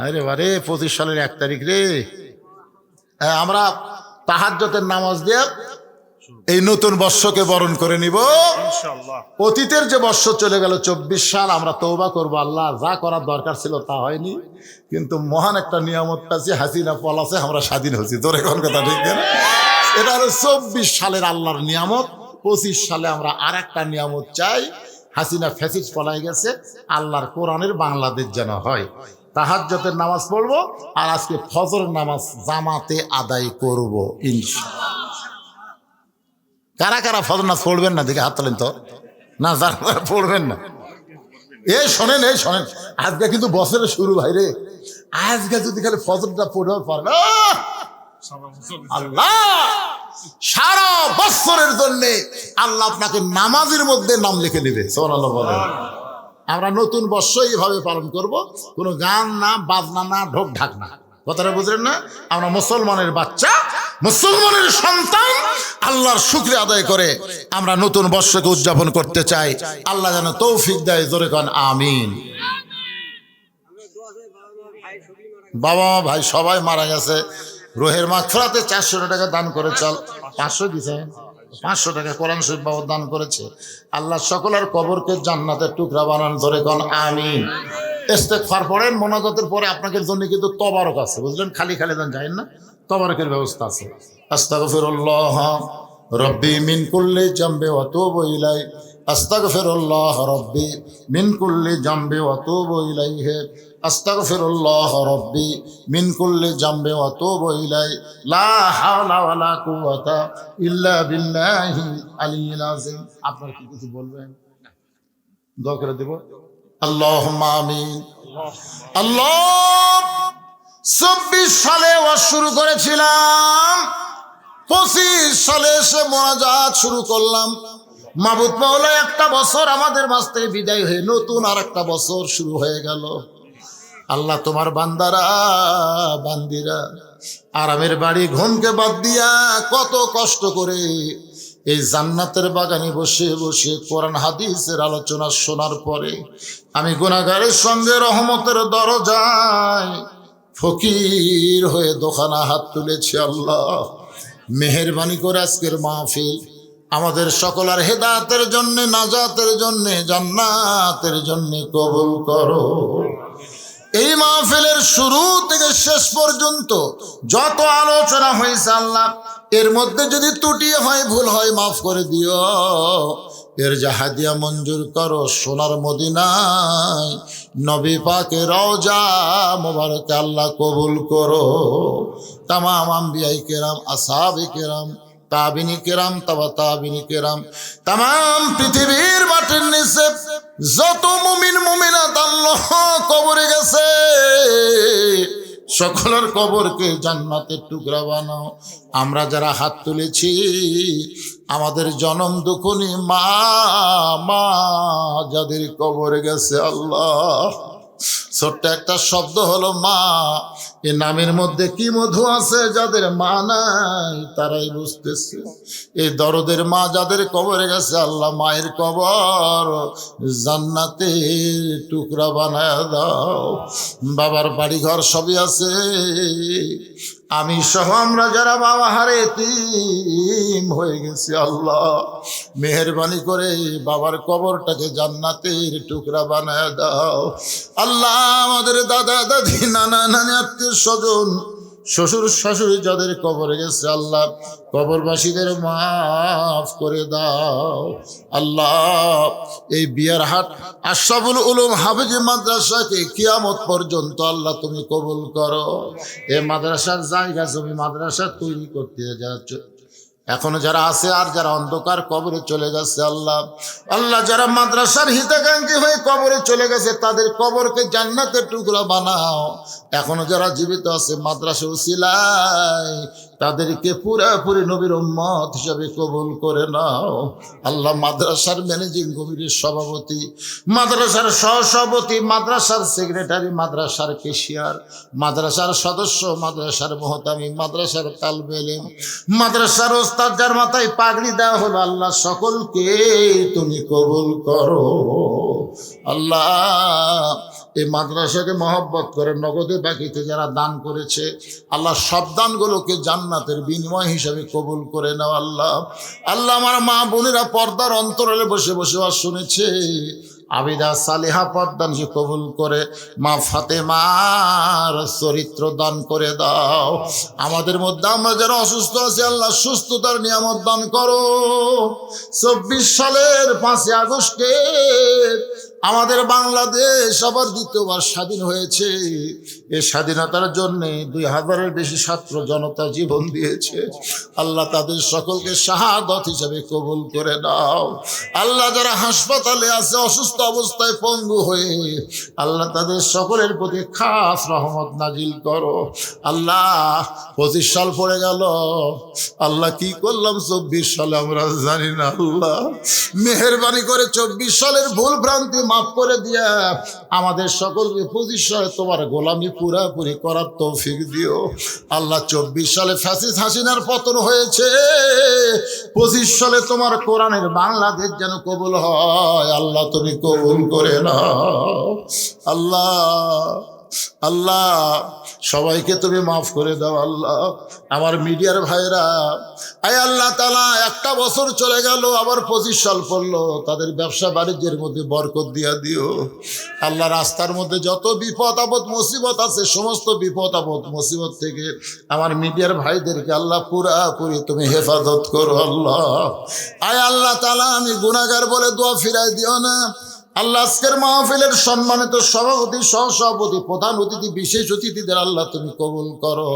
আরে বারে 25 সালের 1 তারিখ রে। আমরা তাহাজ্জুদের নামাজ দিয়ে এই নতুন বর্ষকে বরণ করে নিব। ইনশাআল্লাহ অতীতের যে বর্ষ চলে গেল 24 সাল, আমরা তওবা করব। আল্লাহ যা করার দরকার ছিল তা হয়নি, কিন্তু মহান একটা নিয়ামত পাচ্ছি, হাসিনা পলাছে, আমরা স্বাধীন হচ্ছি। তোর এখন কথা ঠিক না? এটা হলো 24 সালের আল্লাহর নিয়ামত। 25 সালে আমরা আর একটা নিয়ামত চাই, হাসিনা ফ্যাসিস্ট পলাই গেছে, আল্লাহর কোরআনের বাংলাদেশ যেন হয়। তাহাজ্জুদের নামাজ পড়বো, আর আজকে ফজরের নামাজ জামাতে আদায় করব ইনশাআল্লাহ। কারা কারা ফজর নামাজ পড়বেন না দেখে হাত তোলেন তো। না, যারা পড়বেন না, এই শোনেন, এই শোনেন, আজকে কিন্তু বছরের শুরু ভাই রে। আজকে যদি খালি ফজরটা পড়ে পারবে, আল্লাহ সারা বছরের জন্য আল্লাহ আপনাকে নামাজের মধ্যে নাম লিখে নেবে। সুবহানাল্লাহ বলেন। আমরা নতুন বর্ষ এইভাবে পালন করব, কোনো গান না, বাজনা না, ঢোক ঢাক না। কথাটা বুঝলেন না? আমরা মুসলমানের বাচ্চা, মুসলমানের সন্তান, আল্লাহর শুকরিয়া আদায় করে আমরা নতুন বর্ষকে উদযাপন করতে চাই। আল্লাহ যেন তৌফিক দেয়। জোরে কোন আমিন। বাবা মা ভাই সবাই মারা গেছে, রোহের মাগফিরাতে 400 টাকা দান করে, চল 500 দিছে, 500 টাকা কোরআন শরীফ বাবা দান করেছে। আল্লাহ সকলের কবরকে জান্নাতের টুকরা বানান। ধরে কোন আমিন। ইস্তেগফার পড়েন, মোনাজাতের পরে আপনাদের জন্য কিন্তু তবারক আছে, বুঝলেন? খালি খালি দেন যাবেন না, তবারকের ব্যবস্থা আছে। আস্তাগফিরুল্লাহ রব্বি মিন কুল্লি জামবি ওয়া তুবু ইলাই, আস্তাগফিরুল্লাহ রব্বি মিন কুল্লি জামবি ওয়া তুবু ইলাইহি, আস্তাগফিরুল্লাহ রব্বি মিন কুল্লি জামবি ওয়া তুবু ইলাই, লা হাওলা ওয়ালা কুওয়াতা ইল্লা বিল্লাহি আলিয়্যিল আযীম। আপনারা কি কিছু বলবেন? দোয়া করে দেব। আল্লাহুম্মা আমিন। আল্লাহ 24 সালে ওয়াজ শুরু করেছিলাম, 25 সালে এসে মুনাজাত শুরু করলাম। মাবুদ মাওলা একটা বছর আমাদের মাঝ থেকে বিদায় হয়ে নতুন আর একটা বছর শুরু হয়ে গেল। আল্লাহ তোমার বান্দারা বান্দিরা আরামের বাড়ি ঘুমকে বাদ দিয়া কত কষ্ট করে এই জান্নাতের বাগানে বসে বসে কোরআন হাদিসের আলোচনা শোনার পরে আমি গুনাহগারের সঙ্গে রহমতের দরজায় ফকির হয়ে দোকানা হাত তুলেছি। আল্লাহ মেহেরবানি করে আজকের মাহফিল আমাদের সকলের হেদায়েতের জন্য, নাজাতের জন্য, জান্নাতের জন্য কবুল করো। এই মাহফিলের শুরু থেকে শেষ পর্যন্ত যত আলোচনা হয়েছে আল্লাহ, এর মধ্যে যদি ত্রুটি হয়, ভুল হয়, মাফ করে দিও। এর জাহাদিয়া মঞ্জুর করো। সোনার মদিনায় নবী পাকের রওজা মোবারকে আল্লাহ কবুল করো। তামাম আম্বিয়াই কেরাম, আসহাবে কেরাম, তাবিনী কেরাম, তাবা তাবিনী কেরাম, তামাম পৃথিবীর মাটির নিচে যত মুমিন মুমিনাত আল্লাহ কবরে গেছে, সকলের কবরকে জান্নাতের টুকরা বানাও। আমরা যারা হাত তুলেছি, আমাদের জনম দুঃখনি মা মা যাদের কবরে গেছে আল্লাহ, ছোট্ট একটা শব্দ হলো মা। এ নামের মধ্যে কি মধু আছে, যাদের মা নাই তারাই বুঝতেছে। এই দরদের মা যাদের কবরে গেছে আল্লাহ, মায়ের কবর জান্নাতের টুকরা বানায় দাও। বাবার বাড়ি ঘর সবই আছে, আমি সহ আমরা যারা বাবা হারে এতিম হয়ে গেছি আল্লাহ, মেহেরবানি করে বাবার কবরটাকে জান্নাতের টুকরা বানায় দাও। আল্লাহ আমাদের দাদা দাদি, নানা নানি, আত্মীয় স্বজন, শ্বশুর শাশুড়ি যাদের কবরে গেছে আল্লাহ, কবরবাসীদের মাফ করে দাও। আল্লাহ এই বিয়ারহাট আশরাফুল উলুম হাফেজি মাদ্রাসাকে কিয়ামত পর্যন্ত আল্লাহ তুমি কবুল করো। এই মাদ্রাসার জায়গা জমি মাদ্রাসা তৈরি করতে যাচ্ছে, এখনো যারা আছে আর যারা অন্ধকার কবরে চলে গেছে আল্লাহ, আল্লাহ যারা মাদ্রাসার হিতাকাঙ্ক্ষী হয়ে কবরে চলে গেছে তাদের কবরকে জান্নাতের টুকরা বানাও। এখনো যারা জীবিত আছে মাদ্রাসা উসিলায় তাদেরকে পুরাপুরি নবীর উম্মত হিসাবে কবুল করে নাও। আল্লাহ মাদ্রাসার ম্যানেজিং কমিটির সভাপতি, মাদ্রাসার সহসভাপতি, মাদ্রাসার সেক্রেটারি, মাদ্রাসার কেশিয়ার, মাদ্রাসার সদস্য, মাদ্রাসার মোহতামি, মাদ্রাসার তালবে ইলম, মাদ্রাসার ওস্তাদ যার মাথায় পাগড়ি দেওয়া হলো আল্লাহ, সকলকে তুমি কবুল করো। আল্লাহ এই মাদ্রাসাকে মহব্বত করে নগদে বাকিতে যারা দান করেছে আল্লাহ, সব দানগুলোকে জান্নাতের বিনিময় হিসাবে কবুল করে নাও। আল্লাহ আল্লাহ আমার মা বোনেরা পর্দার অন্তরালে বসে বসে আর শুনেছে, আবিদা সালেহা পর্দান সে কবুল করে। মা ফাতেমার চরিত্র দান করে দাও। আমাদের মধ্যে আমরা যারা অসুস্থ আছি আল্লাহ সুস্থতার নিয়ামত দান করো। 24 সালের 5 আগস্টে আমাদের বাংলাদেশ আবার দ্বিতীয়বার স্বাধীন হয়েছে। এই স্বাধীনতার জন্যে 2000-এর বেশি ছাত্র জনতা জীবন দিয়েছে। আল্লাহ তাদের সকলকে শাহাদত হিসাবে কবুল করে দাও। আল্লাহ যারা হাসপাতালে আছে অসুস্থ অবস্থায় পঙ্গু হয়ে, আল্লাহ তাদের সকলের প্রতি খাস রহমত নাজিল করো। আল্লাহ 25 সাল পড়ে গেল, আল্লাহ কি করলাম 24 সালে আমরা জানি না। আল্লাহ মেহেরবানি করে 24 সালের ভুল ভ্রান্তি মাফ করে দিয়া আমাদের সকলকে 25 সালে তোমার গোলামি পুরাপুরি করার তৌফিক দিও। আল্লাহ 24 সালে ফ্যাসিস্ট হাসিনার পতন হয়েছে, 25 সালে তোমার কোরআনের বাংলাদেশ যেন কবুল হয়। আল্লাহ তুমি কবুল করে নাও। আল্লাহ আল্লাহ সবাইকে তুমি মাফ করে দাও। আল্লাহ আমার মিডিয়ার ভাইরা, আয় আল্লাহ তাআলা একটা বছর চলে গেল, আবার 25 সাল পড়লো, তাদের ব্যবসা বাণিজ্যের মধ্যে বরকত দিয়া দিও। আল্লাহ রাস্তার মধ্যে যত বিপদ আপদ মুসিবত আছে সমস্ত বিপদ আপদ মুসিবত থেকে আমার মিডিয়ার ভাইদেরকে আল্লাহ পুরাপুরি তুমি হেফাজত করো। আল্লাহ আয় আল্লাহ তাআলা আমি গুনাহগার বলে দোয়া ফিরাই দিও না। আল্লাহ আজকের মাহফিলের সম্মানিত সভাপতি, সহসভাপতি, প্রধান অতিথি, বিশেষ অতিথিদের আল্লাহ তুমি কবুল করো।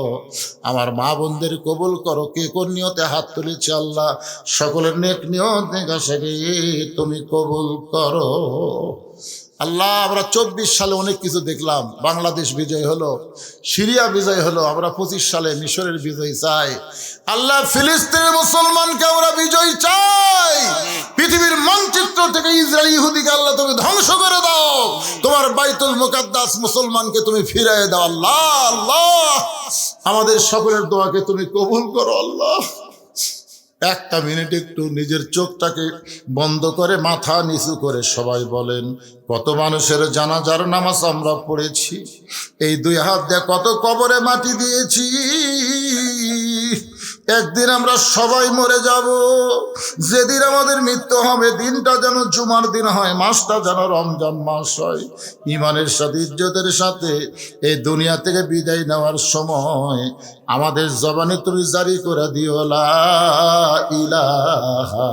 আমার মা বোনদের কবুল করো। কে কোন নিয়তে হাত তুলেছে আল্লাহ সকলের নেক নিয়ত নেকাশাকে তুমি কবুল করো। আল্লাহ আমরা 24 সালে অনেক কিছু দেখলাম, বাংলাদেশ বিজয় হলো, সিরিয়া বিজয় হলো, আমরা 25 সালে মিশরের বিজয় চাই। আল্লাহ ফিলিস্তিনের মুসলমানকে আমরা বিজয় চাই। পৃথিবীর মানচিত্র থেকে ইসরায়েল ইহুদিকে আল্লাহ তুমি ধ্বংস করে দাও। তোমার বাইতুল মুকাদ্দাস মুসলমানকে তুমি ফিরিয়ে দাও। আল্লাহ আল্লাহ আমাদের সকলের দোয়াকে তুমি কবুল করো। আল্লাহ একটা মিনিট একটু নিজের চোখটাকে বন্ধ করে মাথা নিচু করে সবাই বলেন, কত মানুষের জানাজার নামাজ আমরা পড়েছি, এই দুই হাত দিয়ে কত কবরে মাটি দিয়েছি। একদিন আমরা সবাই মরে যাব। যেদিন আমাদের মৃত্যু হবে, দিনটা যেন জুমার দিন হয়, মাসটা যেন রমজান মাস হয়। ইমানের সাথে ইজ্জতের সাথে এই দুনিয়া থেকে বিদায় নেওয়ার সময় আমাদের জবানে তুমি জারি করে দিও লা ইলাহা